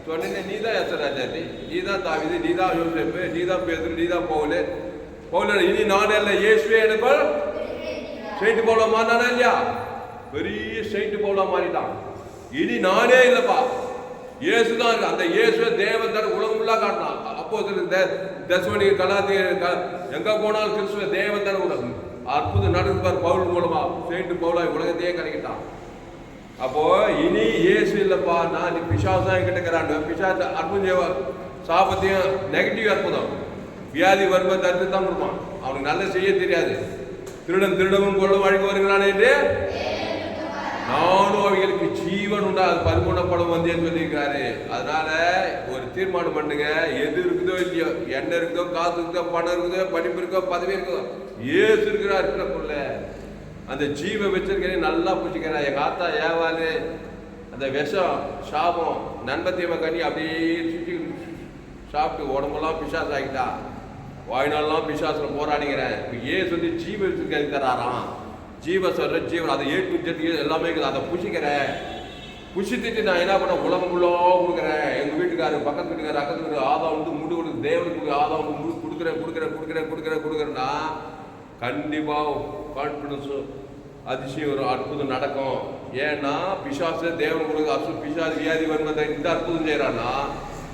சொன்னேன். நீ தான் எசராஜாதி, நீ தான் தாவிது, நீ தான் யோசேப்பு, நீ தான் பேதுரு, நீ தான் பவுலு. பவுல் இனி நானே இல்லை, இயேசுவே எனக்கு செயின்ட் பவுலா மாறினானா இல்லையா? பெரிய செயின்ட் பவுலா மாறிட்டான். இனி நானே இல்லப்பா, இயேசுதான் இருக்கு. அந்த இயேசுவை தேவன் உலகம் ஃபுல்லா காட்டினான். அப்போ தசமணி கலாதி எங்க போனாலும் கிறிஸ்துவ தேவன் உலகம் அற்புதம் நடக்குவார். பவுல் மூலமா செயின்ட் பவுலா உலகத்தையே கிடைக்கிட்டான். அப்போ இனி இயேசு இல்லப்பா, நான் பிசாசு தான் என்கிட்ட இருக்கிறான். பிசாசு அற்புதம் சாபத்தையும் நெகட்டிவ் அற்புதம் வியாதி வறுமை தடுத்து தான் கொடுப்பான். அவனுக்கு நல்ல செய்ய தெரியாது. திருடன் திருடவும் கொள்ளும் வழக்கு வருகிறான் என்று நானும் அவைகளுக்கு ஜீவன் உண்டா அது பரிபூர்ணப்படும் வந்தேன்னு சொல்லியிருக்காரு. அதனால ஒரு தீர்மானம் பண்ணுங்க. எது இருக்குதோ இல்லையோ, எண்ணெய் இருக்குதோ, காசு இருக்குதோ, பணம் இருக்குதோ, படிப்பு இருக்கோ, பதவி இருக்கோ, ஏசு இருக்கிறார். இருக்கிறக்குள்ள அந்த ஜீவ வச்சிருக்கிறேன் நல்லா பூச்சிக்கிறேன். எங்கள் ஆத்தா ஏவாது அந்த விஷம் சாபம் நண்பத்தியம கனி அப்படியே சுற்றி சாப்பிட்டு உடம்பெல்லாம் பிசாசு ஆகிட்டா. வாய்நாள்லாம் பிசாசில் போராடிக்கிறேன். இப்போ ஏன் சொல்லி ஜீவ வச்சு தராராம். ஜீவ சொல்ற ஜீவன் அதை ஏட்டு ஜெட்டு எல்லாமே இருக்குது. அதை புஷிக்கிறேன். புஷித்திட்டு நான் என்ன பண்ண உலகம் ஃபுல்லாக கொடுக்குறேன். எங்கள் வீட்டுக்காரர், பக்கத்து வீட்டுக்காரர், அக்கத்து வீட்டு ஆதம் வந்து முடி கொடுக்கு, தேவனுக்கு ஆதம் வந்து முடி கொடுக்குறேன்னா கண்டிப்பாக கான்ஃபிடன்ஸு அதிசயம் ஒரு அற்புதம் நடக்கும். ஏன்னா பிசாசு தேவன் கொடுக்க பிசாசு வியாதி வருவதை இந்த அற்புதம் செய்யறான்னா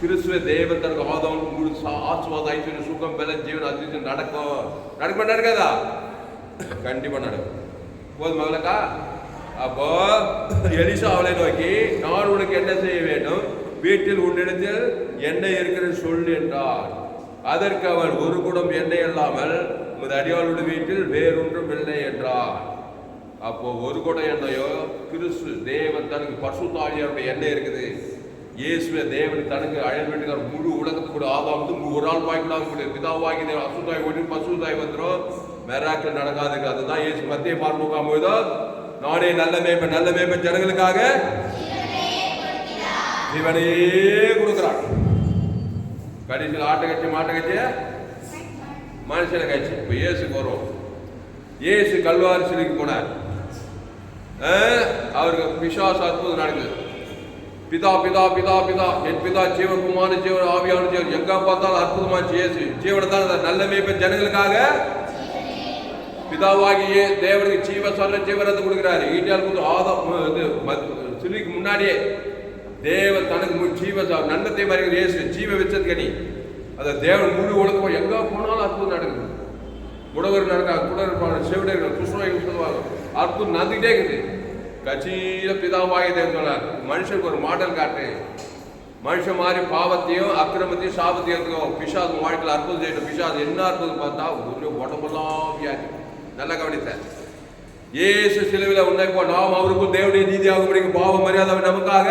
கிறிஸ்துவ தேவன் தனக்கு ஆதம் முழு ஆசுவாதம் ஐஸ்வர்யம் சுகம் பலம் ஜீவன் அதிசயம் நடக்காதா? கண்டிப்பா நடக்கும். போதும் மகளக்கா. அப்போ எலிசா அவளை நோக்கி, நான் உனக்கு என்ன செய்ய வேண்டும்? வீட்டில் உன்னிடத்தில் எண்ணெய் இருக்கிறது சொல் என்றார். அதற்கு அவள், ஒரு குடம் எண்ணெய் இல்லாமல் உமது அடியாளுடைய வீட்டில் வேறொன்றும் இல்லை என்றார். அப்போ ஒரு குடம் எண்ணெயோ கிறிஸ்து தேவன் தனக்கு பரிசுத்தாவியாருடைய எண்ணெய் இருக்குது. இயேசுவே தேவன் தனக்கு அயல் வீட்டுக்கார் முழு உலகத்துக்கு கூட ஆதாம் வந்து ஒரு ஆள் வாய்க்கூடாது பிதாவாகி தேவன் அசுத்தாய் ஓடி பசுதாய் வந்துடும். மெராக்கள் நடக்காது. அதுதான் இயேசு மத்திய பார்முகாம் போதோ, நானே நல்ல மேய்ப்பன் ஜனங்களுக்காக ஜீவனையே கொடுக்கிறான். கடைசியில் ஆட்டை கட்சி மாட்டை கட்சி மனுஷனை கட்சி. இப்போ இயேசுக்கு வரும். இயேசு கல்வாரி சிலைக்கு போனார். அவருக்கு பிசாசு அற்புதம் நடக்குது. பிதா பிதா பிதா பிதா என் பிதா ஜீவகுமார ஜீவன் ஆவியான ஜீவன் எங்க பார்த்தாலும் அற்புதமாச்சு. இயேசு ஜீவனை தான் நல்ல மேய்ப்பன் ஜனங்களுக்காக பிதாவாகியே தேவனுக்கு ஜீவ சொல்ல ஜீவனத்தை கொடுக்கிறாரு. ஈட்டியால் ஆதம் சிலுவைக்கு முன்னாடியே தேவன் தனக்கு ஜீவ நன்மத்தை மாதிரி இயேசு ஜீவ வச்சது கனி. அதை தேவன் முழு உலகம் எங்க போனாலும் அற்புதம் நடக்குது. உடவர் நடக்காது, குடர் செவிடர்கள் புஷ்பம் சொல்லுவாங்க. அற்புதம் நடந்துகிட்டே இருக்குது. கட்சியில பிதாவாகி தேவன் சொன்னார், மனுஷனுக்கு ஒரு மாடல் காட்டு. மனுஷன் மாதிரி பாவத்தையும் அக்கிரமத்தையும் சாபத்தையும் பிசாசு வாழ்க்கையில் அற்புதம் செய்யணும். பிசாசு என்ன அற்புதம் பார்த்தா ஒரு உடம்பெல்லாம் வியாதி. நல்லா கவனித்த இயேசு சிலுவையில் உன்னை போ நாம் அவருக்கும் தேவனுடைய நீதியாக பாவம் மரியாதை நமக்காக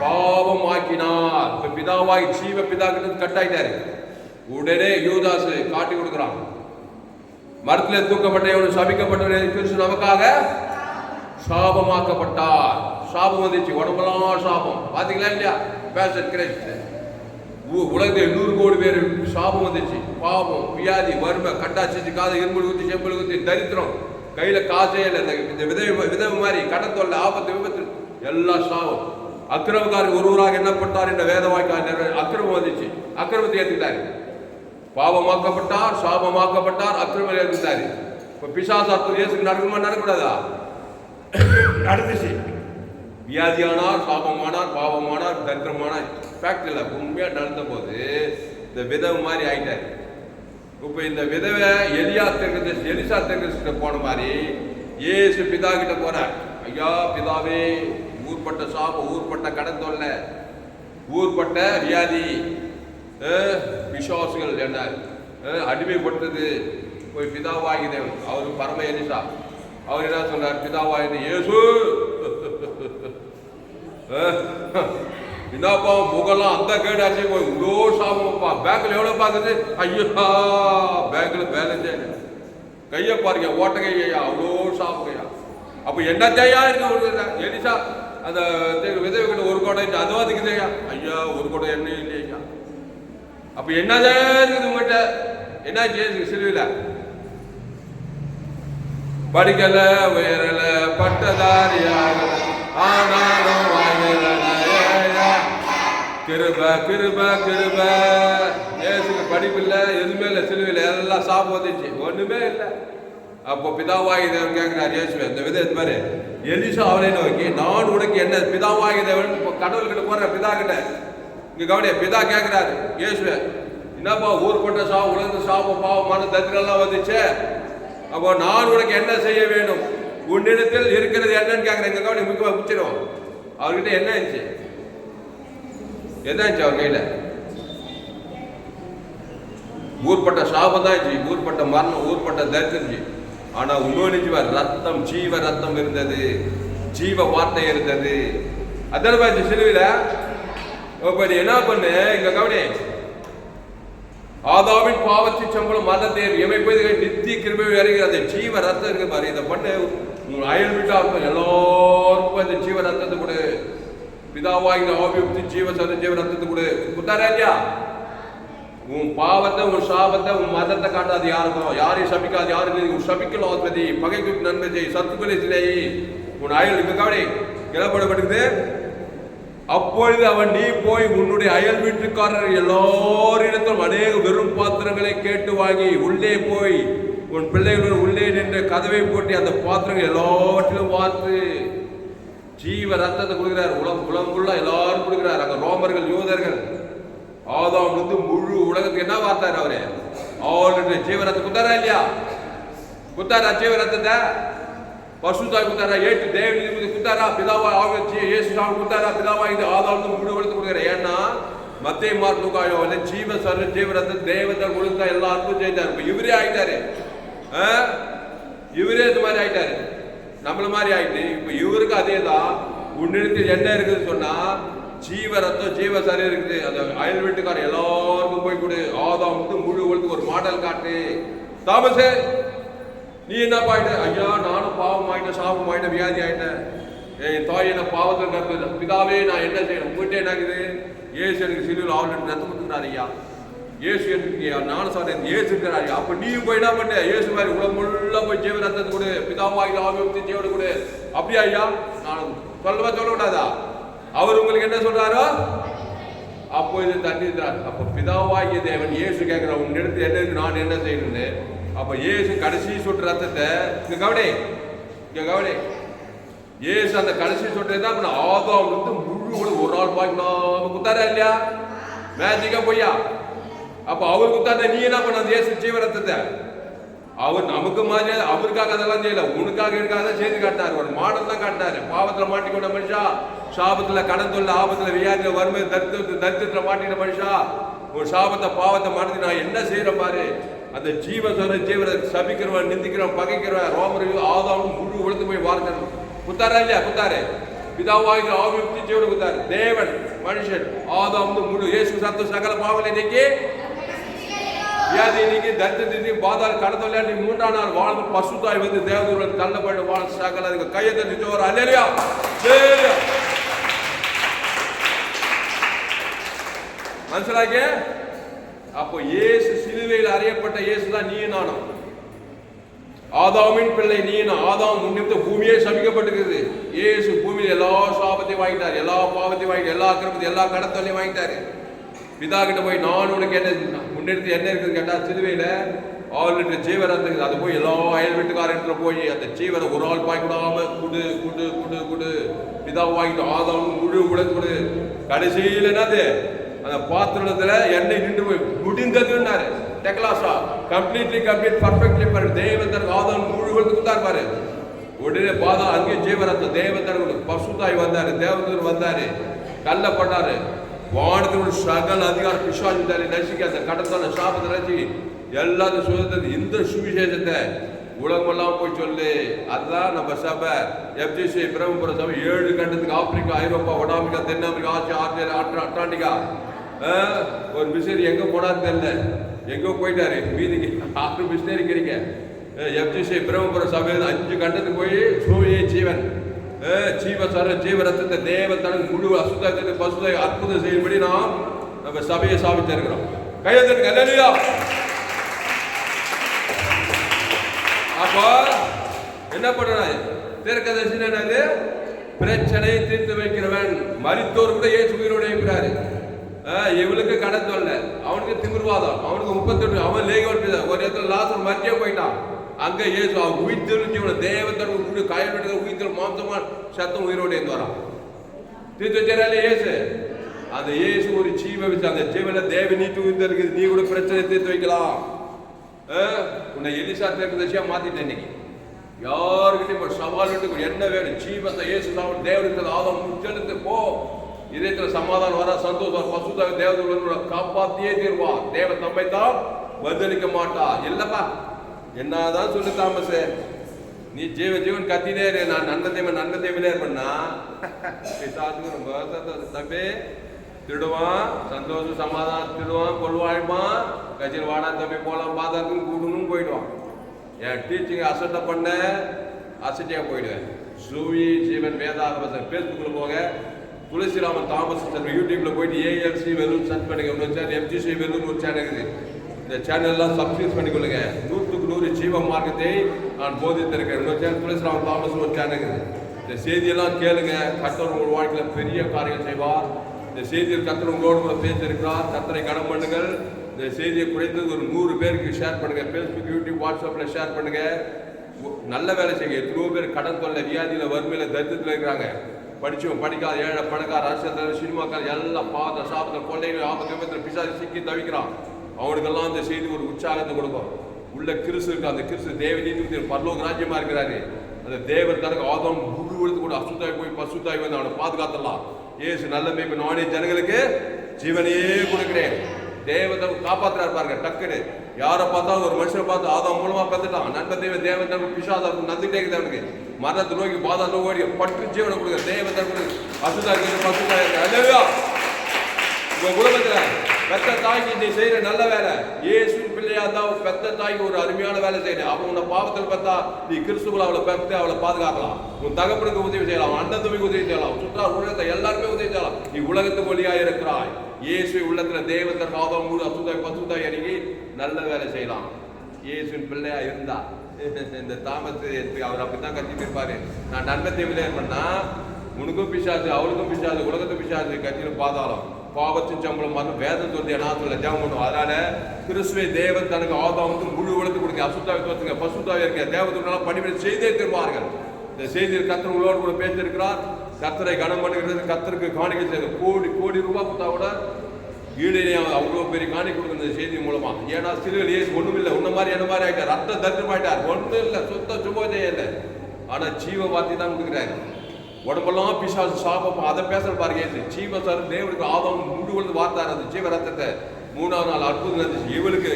பாவம் ஆக்கினார். இப்ப பிதாவாகி ஜீவ பிதா கிட்ட கட்டாயிட்டாரு. உடனே யூதாசு காட்டி கொடுக்கிறான். மரத்தில் தூக்கப்பட்டவன் சபிக்கப்பட்டவன் கிறிஸ்து நமக்காக சாபமாக்கப்பட்டார். சாபம் வந்துச்சு, உடம்பெல்லாம் சாபம். பாத்தீங்களா இல்லையா? பேசன் கிரைஸ்ட் உலகத்தில் 100 கோடி பேர் சாபம் வந்துச்சு. பாவம், வியாதி, வறுமை, கட்டாச்சி, காதை இரும்பு ஊற்றி செம்பல் ஊற்றி தரித்திரம், கையில காசே இல்லை. இந்த விதவை மாதிரி கடன் தொல்லை, ஆபத்து, விபத்து, எல்லா சாபம். அக்கிரமக்காரர் ஒருவராக என்னப்பட்டார் என்ற வேத வாய்க்கால் அக்கிரமம் வந்துச்சு. அக்கிரமத்தை ஏற்றுக்கிட்டாரு. பாவமாக்கப்பட்டார், சாபமாக்கப்பட்டார், அக்கிரமம் ஏற்றுக்கிட்டாரு. இப்ப பிசாசாத்து இயேசுக்கு நடக்குமா? நடக்கூடாதா? நடந்துச்சு. வியாதியானார், சாபமானார், பாவமானார், தரித்திரமானார். ஃபேக்ட்ரியில் உண்மையா நடந்த போது இந்த விதவை மாதிரி ஆயிட்டாரு. இப்ப இந்த விதவை எலிசா தெற்கு போன மாதிரி இயேசு பிதா கிட்ட போறார். ஐயா பிதாவே, ஊர்பட்ட சாபம், ஊர்பட்ட கடன் தொல்லை, ஊர்பட்ட வியாதி, விசுவாசிகள் என்ன அடிமைப்பட்டது போய் பிதாவாகி தேவன். அவரு பரம எலிசா. அவர் என்ன சொன்னார்? பிதாவாகி இயேசு என்னப்பா முகலாம் அந்த கேடாச்சு போய் இவ்வளோ சாபம்ப்பா. பேங்க்ல எவ்வளோ பார்க்குது? ஐயா பேங்க்ல பேலன்ஸே கையை பாருங்க, ஓட்ட கையா, அவ்வளோ சாப்பிடுங்கய்யா. அப்போ என்ன செய்யா இருக்கு? எலிசா அந்த விதவை கிட்ட ஒரு கோடை அதுவாதிக்குதையா? ஐயா ஒரு கோடை எண்ணெய் இல்லையா? அப்ப என்னதான் இருக்குது உங்கள்கிட்ட? என்ன செய்யுது? சிலுவையில் படிக்கல, உயரல, பட்டதாரியாக ஆனாலும் கிருப கிருப கிருப. ஏசுக்கு படிப்பு இல்லை, எதுவுமே இல்லை. சிலுவையில் எல்லாம் சாப்பிட்டு வந்துச்சு, ஒண்ணுமே இல்லை. அப்போ பிதாவாகி தேவன் கேட்கிறார் இயேசுவே. இந்த விதை இது மாதிரி எலிசா அவளை நோக்கி, நான் உனக்கு என்ன? பிதாவாகி தேவன் கடவுள் கிட்ட போற பிதா கிட்ட. இங்க கவனிய, பிதா கேட்கிறாரு இயேசுவே, என்னப்பா ஊர்பட்ட சாபம், உலக சாபம், பாவம், மன தத்திரெல்லாம் வந்துச்சு. அப்போ நான் உனக்கு என்ன செய்ய வேண்டும்? உன்னிடத்தில் இருக்கிறது என்னன்னு கேட்கிறேன். இங்க கவனி, முக்கியமாக முடிச்சிடும். அவர்கிட்ட என்ன இருந்துச்சு? எதாச்சு அவர் கையில? ஊர்பட்ட சாபம் தான் இருந்துச்சு, ஊர்பட்ட மரணம், ஊர்பட்ட தரித்திருச்சு. ஆனா இன்னொன்று ரத்தம், ஜீவ ரத்தம் இருந்தது, ஜீவ வார்த்தை இருந்தது. அதான பாச்சு சிலுவையில. இப்ப நீ என்ன பண்ணு? இங்க கவனி, ஆதாமின் பாவத்தின் சம்பளம் மரணத்தை எமை போய் நித்திய கிருபை இறங்கிறது. ஜீவ ரத்தம் இருக்கு பாரு. இதை பண்ணு, உங்க அயல் வீட்டா இருக்கும் எல்லாருக்கும் இந்த ஜீவ ரத்தத்தை கொடு. பிதாவாகி ஆவியுக்தி ஜீவ சத ஜீவ ரத்தத்தை கொடு. குத்தாரா இல்லையா? உன் பாவத்தை, உன் சாபத்தை, உன் மதத்தை காட்டாது யாருக்கும். யாரையும் சபிக்காது. யாருக்கு சபிக்கலாம் பதி பகைக்கு நன்மை செய், சத்துக்களை சிலை. உன் அயல் இங்க கவனி, கிளப்படப்படுகிறது. அப்பொழுது அவன், நீ போய் உன்னுடைய அயல் வீட்டுக்காரர் எல்லாரிடத்திலும் அநேக வெறும் பாத்திரங்களை கேட்டு வாங்கி உள்ளே போய் உன் பிள்ளைகளுடன் உள்ளே நின்று கதவை போட்டி அந்த பாத்திரங்கள் எல்லாவற்றிலும் பார்த்து ஜீவ ரத்தத்தை கொடுக்கிறார். உலகமுள்ள எல்லாரும் கொடுக்கிறார். அங்க ரோமர்கள், யூதர்கள், ஆதாம் வந்து முழு உலகத்துக்கு என்ன பார்த்தார்? அவரு அவருடைய ஜீவரத்தை குத்தாரா இல்லையா? குத்தாரா ஜீவரத்தை? பசுதாய் குத்தாரா? ஏற்று தேவனி குத்தாரா? பிதாவா இயேசு குத்தாரா? பிதாவா இது ஆதாம் முழு உலகத்துக்கு கொடுக்கிறார். ஏன்னா மத்தேயு, மார்க்கு, லூக்கா, யோவான் ஜீவரத்தை தேவத்தை கொடுத்தா எல்லாருக்கும் ஜெயித்தார். இப்ப இவரே ஆயிட்டாரு. இவரே இது மாதிரி ஆயிட்டாரு, நம்மள மாதிரி ஆயிட்டு. இப்ப இவருக்கு அதே தான். உன்னிடத்தில் என்ன இருக்குதுன்னு சொன்னா ஜீவரத்தம், ஜீவ சரீரம் இருக்குது. அந்த அயல் வீட்டுக்காரர் எல்லாருக்கும் போய் கொடு. ஆதாம் வந்து முழு உலகத்துக்கு ஒரு மாடல் காட்டு. தாமசே, நீ என்ன பாயிட்ட? ஐயா, நானும் பாவம் ஆயிட்டேன், சாபம் ஆயிட்டேன், வியாதி ஆயிட்டேன், என் தாய் என்ன பாவத்தில் கருத்து. பிதாவே, நான் என்ன செய்யணும்? உங்ககிட்ட என்ன இருக்குது? ஏசு எனக்கு சிலுவையில் ஆல்ரெடி ரத்தம் கொடுத்துட்டார் ஐயா. ஏசு எனக்கு நானும் சார் ஏசு இருக்கிறாரு. அப்ப நீயும் போய் என்ன பண்ண? ஏசு மாதிரி உலகம் முள்ள போய் ஜீவ ரத்தத்தை கொடு, பிதாவாகி ஆவியத்தை ஜீவனை கொடு. அப்படியா ஐயா? நான் சொல்ல விடாதா? அவர் உங்களுக்கு என்ன சொல்றாரோ அப்போ இது தண்ணி. அப்ப பிதாவாகிய தேவன் இயேசு கேட்கிற, உங்க இடத்துல என்ன இருக்கு, நான் என்ன செய்யணும்னு. அப்ப இயேசு கடைசி சொட்டு ரத்தத்தை இங்க கவனி, இங்க கவனி. இயேசு அந்த கடைசி சொட்டு தான் ஆதாம் வந்து முழு ஒரு நாள் பாய்க்கணும் குத்தாரா இல்லையா? மேஜிக்கா பொய்யா? அப்ப அவரு குத்தாத, நீ என்ன பண்ண? அந்த இயேசு ஜீவரத்தத்தை அவர் நமக்கு மாதிரி அவருக்காக அதெல்லாம் செய்யல, உனக்காக இருக்காக செய்து காட்டினார். ஒரு மாடல் தான் காட்டினாரு. பாவத்துல மாட்டிக்கொண்ட மனுஷா, சாபத்துல, கடன் தொல்லை, ஆபத்துல, வியாதியில, வறுமை, தரித்திரத்துல மாட்டின மனுஷா, ஒரு சாபத்தை பாவத்தை மாட்டி நான் என்ன செய்யற பாரு. அந்த ஜீவரை சபிக்கிறவன், நிந்திக்கிறவன், பகைக்கிறவன், ரோமரையும் ஆதாம் முழு உலகத்து போய் வாழ்க்கணும். குத்தாரா இல்லையா? குத்தாரு. பிதாவாகிய ஆவியுக்தி ஜீவனை குத்தாரு. தேவன் மனுஷன் ஆதாம் வந்து முழு இயேசு சத்த சகல பாவங்களை நீக்கி, வியாதி நீக்கி, தரித்திரத்தை பாதாள கடத்தொல்லை நீ 3ஆம் நாள் வாழ்ந்து பசுத்தாய் வந்து தேவதூரன் தள்ளப்பட்டு வாழ் சகல கையை தட்டி ஜோர் அல்லேலூயா. மனசிலாக்க. அப்போ இயேசு சிலுவையில் அறியப்பட்ட இயேசு தான் நீ நானும். ஆதாமின் பிள்ளை நீ. ஆதாம் முன்னிமித்த பூமியே சபிக்கப்பட்டிருக்குது. இயேசு பூமியில் எல்லா சாபத்தையும் வாங்கிட்டார், எல்லா பாவத்தையும் வாங்கி, எல்லா அக்கிரமத்தையும், எல்லா கடத்தொல்லையும் வாங்கிட்டாரு. பிதா கிட்ட போய் நான் உனக்கு என்ன முன்னெடுத்து என்ன இருக்குன்னு கேட்டா சிலுவையில ஆல்ரெடி ஜீவரம் இருக்குது. அது போய் எல்லா அயல் வீட்டுக்காரத்துல போய் அந்த ஜீவரை ஒரு ஆள் பாய்க்கூடாம குடு குடு குடு குடு. பிதா வாங்கிட்டு ஆதாம் முழு உலகத்து கொடு. கடைசியில் என்னது? அந்த பாத்திரத்துல எண்ணெய் நின்று போய் முடிந்ததுன்னாரு. டெக்லாசா கம்ப்ளீட்லி கம்ப்ளீட் பர்ஃபெக்ட்லி பாரு. தேவத்தர் ஆதாம் முழு உலகத்துக்கு கொடுத்தாரு பாரு. உடனே பாதா அங்கே ஜீவரத்தை தேவத்தர் பசுத்தாய் வந்தாரு, தேவதூர் வந்தாரு, கல்ல பண்ணாரு. வானத்தில் சகல அதிகார பிசாசுத்தாலே நசிக்க அந்த கடத்தான சாபத்தை நசி எல்லாத்தையும் சுதந்திர இந்த சுவிசேஷத்தை உலகமெல்லாம் போய் சொல்லு. அதுதான் நம்ம சபை FGC பிரம்மபுர சபை. 7 கண்டத்துக்கு, ஆப்பிரிக்கா, ஐரோப்பா, வட அமெரிக்கா, தென் அமெரிக்கா, ஆஸ்திரேலியா, அட்லாண்டிகா. ஒரு மிஷினரி எங்க போனான்னு தெரியல, எங்கோ போயிட்டாரு. மீதிக்கு 6 மிஷினரி கிடைக்க FGC பிரம்மபுர சபையில் 5 கண்டத்துக்கு போய் சூரிய ஜீவன் ஜீவரத்தத்தை தேவத்தன் முழு அசுத்தத்தை பசுதை அற்புதம் செய்யும்படி நாம் நம்ம சபையை சாபித்திருக்கிறோம். கையெழுத்து அல்லேலூயா. அப்போ என்ன பண்றாரு? தீர்க்கதரிசி என்னது? பிரச்சனையை தீர்த்து வைக்கிறவன். மரித்தோர் கூட ஏசு உயிரோடு இருக்கிறாரு. இவளுக்கு கடன் தொல்லை, அவனுக்கு திமிர்வாதம், அவனுக்கு 38, அவன் லேகோல் ஒரு இடத்துல லாசர் மரிச்சே போயிட்டான். அங்க இயேசு உயிர்த்தெழுச்சி தேவத்தன் காயப்பட்ட உயிர்த்தல் மாம்சமா சத்தம் உயிரோடு வரான். தீர்த்து வச்சாரு இயேசு. அந்த இயேசு ஒரு ஜீவ வச்சு அந்த ஜீவன தேவ நீட்டு உயிர்த்து இருக்குது. நீ கூட பிரச்சனை தீர்த்து வைக்கலாம். உன்னை எலிசா தீர்க்கதரிசியா மாத்திட்டேன். இன்னைக்கு யாருக்கிட்டையும் ஒரு சவால் என்ன வேணும்? ஜீவத்தை இயேசு தேவனுக்கு ஆதாம் முச்செடுத்து போ. இதயத்துல சமாதானம் வர, சந்தோஷம், பசுதாக தேவதூர காப்பாத்தியே தீர்வான். தேவன் நம்மை தான் பதிலளிக்க மாட்டா. இல்லப்பா என்னதான் சொல்லு தாமஸ், நீ ஜீவன் கத்தினே இரு, நான் நல்ல தேவனே இருப்பேன்னா தம்பி திருடுவான், சந்தோஷம் சமாதானம் திருடுவான், கொள்வாய்ப்பான், கட்சியில் வாடா தம்பி போலாம் பாதாக்கும் கூடணும் போயிடுவான். என் டீச்சிங் அசட்டை பண்ண அசட்டியாக போயிடுவேன். சூவி ஜீவன் வேதாகம பேஸ்புக்ல போக, துளசிராமன் தாமஸ் யூடியூப்ல போயிட்டு ALC வெல்லூர் சர்ச் பண்ணிக்க, FGC வெல்லூர் ஒரு சேனல் இருக்குது. இந்த சேனல்லாம் சப்ஸ்கிரைப் பண்ணிக்கொள்ளுங்க. 100க்கு 100 ஜீவ மார்க்கத்தை நான் போதித்திருக்கேன். இன்னொரு சேனல் துளசிராமன் தாமஸ் ஒரு சேனல் இருக்குது. இந்த செய்தியெல்லாம் கேளுங்க. கர்த்தர் உங்கள் வாழ்க்கையில் பெரிய காரியங்கள் செய்வார். இந்த செய்தியில் கர்த்தர் உங்களோடு கூட பேசியிருக்கிறார். கர்த்தரை கனம் பண்ணுங்கள். இந்த செய்தியை குறைந்தது ஒரு 100 பேருக்கு ஷேர் பண்ணுங்க. ஃபேஸ்புக், யூடியூப், வாட்ஸ்அப்பில் ஷேர் பண்ணுங்க. நல்ல வேலை செய்யுங்க. எத்தனையோ பேர் கடன் தொல்லை, வியாதியில், வறுமையில், தரித்திரத்தில் இருக்கிறாங்க. படிச்சவங்க, படிக்காத, ஏழை, பணக்கார, அரசியல், சினிமாக்கார, எல்லாம் பாத சாப்பிட்ட கொள்ளைகள், ஆபத்து விபத்தில் பிசாசி சிக்கி தவிக்கிறான். அவனுக்கெல்லாம் இந்த செய்தி ஒரு உற்சாகத்தை கொடுக்கும். உள்ள கிறிஸ்து இருக்கு. அந்த கிறிஸ்து தேவநீதி பரலோக ராஜ்யமா இருக்கிறாரு. அந்த தேவன் தனக்கு ஆதாம் முழு உழுது கூட அசுத்தாய் போய் பசுத்தாய் வந்து அவனை பாதுகாத்தலாம். ஏசு நல்ல மேய்ப்பு, நானே ஜனங்களுக்கு ஜீவனையே கொடுக்கிறேன். தேவத்தை காப்பாற்றுறாரு பாருங்க. டக்குன்னு யாரை பார்த்தாலும் ஒரு மனுஷனை பார்த்து ஆதாம் மூலமா பார்த்துட்டான். நண்ப தேவன் பிசாதம் நந்துட்டே இருக்குது. அவனுக்கு மரணத்தை நோக்கி பாதாள ஓடி பற்று ஜீவனை கொடுக்குற தேவத்தை அசுதாய் பசுத்தாய் உங்க குடும்பத்துல பெத்த தாய்க்கு நீ செய்யற நல்ல வேலை. இயேசு பிள்ளையா தான் பெத்த தாய்க்கு ஒரு அருமையான வேலை செய்யணும். அவன் உன்னை பாவத்தில் பார்த்தா நீ கிறிஸ்துவ அவளை பெற்று அவளை பாதுகாக்கலாம். உன் தகப்பனுக்கு உதவி செய்யலாம், அண்ணன் தம்பிக்கு உதவி செய்யலாம், சுற்றா உலகத்தை எல்லாருமே உதவி செய்யலாம். நீ உலகத்துக்கு வழியாக இருக்கிறாய். இயேசு உள்ளத்துல தேவத்தர் ஆதாம் மூணு அசுத்தாய் பசுத்தாய் அணுகி நல்ல வேலை செய்யலாம். இயேசுவின் பிள்ளையா இருந்தா இந்த தாமத்தை அவர் அப்படித்தான் கத்திட்டு இருப்பாரு. நான் நன்மத்தை விளையா பண்ணா உனக்கும் பிசாசு, அவளுக்கும் பிசாசு, உலகத்து பிசாசு கத்தின்னு பாதாளம். பாவத்தின் சம்பளம் மரணம் வேதம் சொல்லி நான் சொல்ல ஜெபம் பண்ணுவோம். அதனால கிறிஸ்துவை தேவன் தனக்கு ஆதாமுக்கு முழு உலகத்து கொடுங்க. அசுத்தாவை தோத்துங்க, பசுத்தாவை இருக்க தேவத்துனால பணிவிடை செய்தே தருவார்கள். இந்த செய்தியில் கர்த்தர் உங்களோடு கூட பேசியிருக்கிறார். கர்த்தரை கனம் பண்ணுகிறது, கர்த்தருக்கு காணிக்கை செய்ய கோடி கோடி ரூபாய் கொடுத்தா கூட ஈடையே அவ்வளோ பெரிய காணிக்கை கொடுக்குற இந்த செய்தி மூலமா. ஏன்னா சிறுகள் ஏசு ஒன்றும் இல்லை, உன்ன மாதிரி என்ன மாதிரி ஆகிட்டார், ரத்த தரித்திரமாயிட்டார், ஒன்றும் இல்லை, சுத்த சுபோதயம் இல்லை. ஆனால் ஜீவ வார்த்தை தான் கொடுக்குறாரு. உடம்பெல்லாம் பிசாசு சாபம் அதை பேசுற பாருங்க. ஜீவ சார் தேவனுக்கு ஆதாம் முண்டு கொண்டு வார்த்தார் அந்த ஜீவ ரத்தத்தை. 3ஆவது நாள் அற்புதம் இருந்துச்சு. இவளுக்கு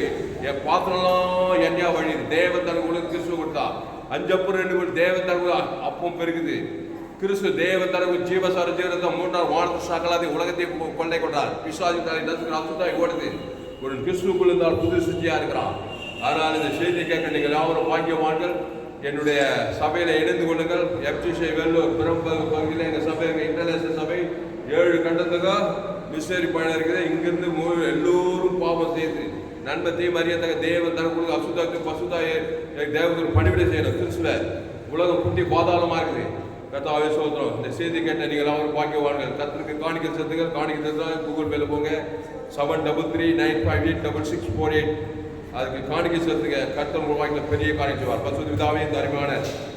என் பாத்திரம்லாம் எண்ணெயா வழி தேவன் தனக்கு உலக கிறிஸ்துவ கொடுத்தா. 5 அப்பம் 2 தேவன் தனக்கு அப்பம் பெருகுது. கிறிஸ்து தேவன் தனக்கு ஜீவசார ஜீவனத்தை 3 வானத்து சகலாதி உலகத்தை கொண்டை கொண்டார். பிசாசு தலை நசுக்கு அசுத்தாய் ஓடுது. ஒரு கிறிஸ்துக்குள் இருந்தால் புது சுச்சியா இருக்கிறான். அதனால் இந்த செய்தி கேட்க நீங்கள் யாவரும் பாக்கியவான்கள். என்னுடைய சபையில் இணைந்து கொள்ளுங்கள். எஃப்டிசி வெள்ளூர் பெரும்பகு பகுதியில் எங்கள் சபை, எங்கள் இன்டர்நேஷனல் சபை 7 கண்டத்துக்கு மிஷனரி பயணம் இருக்குது. இங்கிருந்து எல்லோரும் பாவம் செய்து நன்மத்தையும் அறியத்தக்க தேவன் தனக்கு அசுத்தாக்கு பசுதாய தேவதற்கு பணிவிடை செய்யணும். கிறிஸ்துவ உலகம் புத்தி பாதாளமாக இருக்குது. கர்த்தாவே சோதரம். இந்த செய்தி கேட்ட நீங்கள் அவரும் பாக்கியவான்கள். கர்த்தருக்கு காணிக்கை செலுத்துங்கள். காணிக்கை செலுத்தா கூகுள் பேல போங்க. 7339586648 அதுக்கு காணிக்கை செலுத்துங்க. கர்த்தர் உருவாக்கின பெரிய காரியம் செய்வார். பசுத்த பிதாவே இந்த அருமையான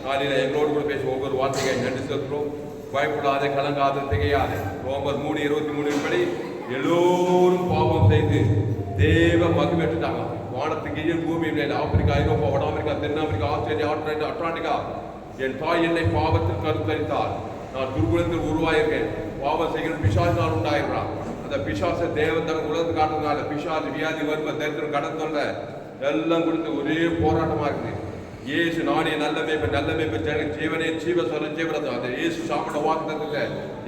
நாளில் எங்களோடு கூட பேசி ஒவ்வொரு வார்த்தையை நன்றி செலுத்துகிறோம். பயப்படாதே, கலங்காத, திகையாதே. ரோமர் 3:23 படி எல்லோரும் பாவம் செய்து தேவ மகிமைட்டாங்க. வானத்துக்கு கீழ் பூமி மேல் ஆப்பிரிக்கா, ஐரோப்பா, வட அமெரிக்கா, தென் அமெரிக்கா, ஆஸ்திரேலியா, அட்லாண்டிகா என் தாய் என்னை பாவத்தில் கருத்தரித்தார். நான் துர்குணத்தில் உருவாயிருக்கேன். பாவம் செய்கிற பிசாசினால் உண்டாயிருக்கிறான். அந்த பிசாசை தேவன் தனக்கு உலகத்து காட்டுறதுனால பிசாசு வியாதி வறுமை தரித்திரம் கடன் தொல்லை எல்லாம் கொடுத்து ஒரே போராட்டமா இருக்குது. இயேசு நானே நல்ல மேய்ப்பன், நல்ல மேய்ப்பன் ஜீவனே ஜீவ சொல்ல ஜீவனத்தை அந்த இயேசு சாப்பிட வாக்குறதுல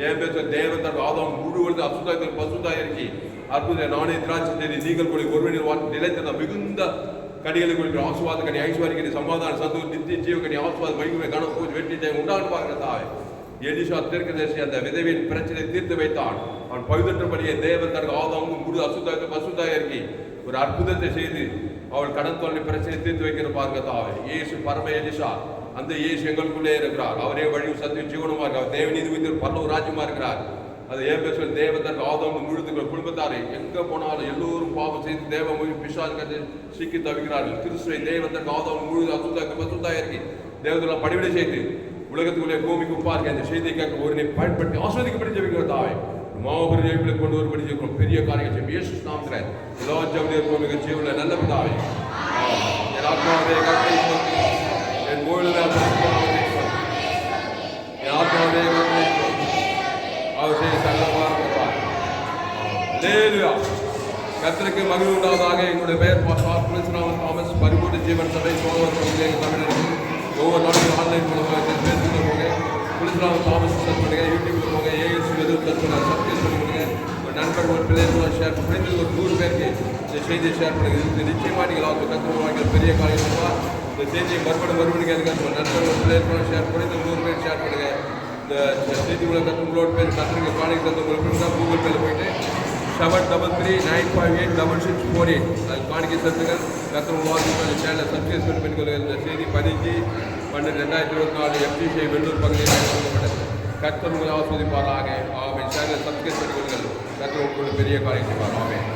என் பேச தேவன் தனக்கு ஆதாம் முழு உலகத்து அசுத்தாயத்தில் பசுதாய் இறக்கி அற்புத நானே திராட்சை தேடி நீங்கள் கூட ஒருவனின் வாக்கு நிலைத்த மிகுந்த கடிகளை கொடுக்கிற ஆசுவாத கனி, ஐஸ்வர்ய கனி, சமாதான சந்தோஷ நித்திய ஜீவ கனி, ஆசுவாத வைகுமை கன பூஜை வெற்றி ஜெயம் உண்டான்னு பார்க்கிற தாய். எலிசா தீர்க்கதரிசி அந்த விதவியின் பிரச்சனை தீர்த்து வைத்தான். அவன் பழுதற்றபடியே தேவன் தனக்கு ஆதாமும் முழு அசுத்தாயத்தை பசுதாய் இறக்கி ஒரு அற்புதத்தை செய்து அவள் கடன் தொல்லை பிரச்சனை தீர்த்து வைக்கிற பாருங்க தாய். இயேசு பரம எலிசா. அந்த இயேசு எங்களுக்குள்ளே இருக்கிறார். அவரே வழியும் சத்தியம் ஜீவனமா இருக்கிறார். அவர் தேவநீதி வைத்து பரலோக ராஜ்யமா இருக்கிறார். அது ஏன் பேச தேவன் தனக்கு ஆதாம் முழுதுகிற குடும்பத்தாரை எங்க போனாலும் எல்லோரும் பாவம் செய்து தேவ மொழி பிசாசு சிக்கி தவிக்கிறார்கள். கிறிஸ்துவை தேவன் தனக்கு ஆதாம் முழுது அசுத்தாய் பசுதாய் இறக்கி தேவத்துல பணிவிடை செய்து உலகத்துக்குள்ளே பூமிக்கு உப்பாருங்க. அந்த செய்தியை கேட்க ஒரு பயன்படுத்தி ஆஸ்வதிக்கப்படி ஜெபிக்கிற தாய் மாபெரும் ஜெயிப்பில் கொண்டு வரும்படி ஜெபிக்கிறோம். பெரிய காரியம் செய்யும் இயேசு நாமத்திலே எல்லா ஜெபத்தையும் பூமிக்கு ஜீவனில் நல்ல பிதாவே. என் ஆத்மாவே கர்த்தரை ஸ்தோத்திரி. என் முழு என் ஆத்மாவே கர்த்தரை ஸ்தோத்திரி. அவர் செய்ய சகலமாக வருவார். அல்லேலூயா. கர்த்தருக்கு மகிழ்வு உண்டாவதாக. எங்களுடைய பெயர் தாமஸ் பரிபூர்ண ஜீவன் சபை சோழர் தமிழர்கள் ஒவ்வொரு நாளையும் ஆன்லைன் மூலமாக பேசுகிற போங்க. புலிஸ்ராம தாமஸ் சர்ச் பண்ணுங்க. யூடியூப்ல போங்க. ஏஎஸ் எதுவும் சர்ச் பண்ணுங்க. சப்ஸ்கிரைப் பண்ணுங்க. ஒரு நண்பர் ஒரு பிள்ளைகள் ஷேர் பண்ணி ஒரு 100 பேருக்கு இந்த செய்தியை ஷேர் பண்ணுங்க. இது நிச்சயமாக நீங்கள் அவங்க கற்றுவாங்க. பெரிய காரியம் சொல்லுவார். இந்த செய்தியை மறுபடியும் கேட்க ஒரு நண்பர் ஒரு பிள்ளைகள் ஷேர் பண்ணி இந்த 100 பேர் ஷேர் பண்ணுங்க. இந்த செய்தி உலக உங்களோட பேர் கற்றுங்க காணிக்கு தந்து உங்களுக்கு தான் கூகுள் பேல போயிட்டு 7339586648 அது காணிக்கை செலுத்துங்கள். கற்றுங்க வாங்கி சேனலை சப்ஸ்கிரைப் பண்ணிக்கொள்ளுங்கள். இந்த செய்தி 15 12/2024 FGCI வெள்ளூர் பகுதியில் எடுக்கப்பட்டது. கர்த்தர் உங்களை ஆஸ்வதிப்பாராக. ஆமென். Channel subscribe பண்ணிக்கொள்ளுங்கள். கர்த்தர் உங்களுக்கு பெரிய காரியம் செய்வார். ஆமென்.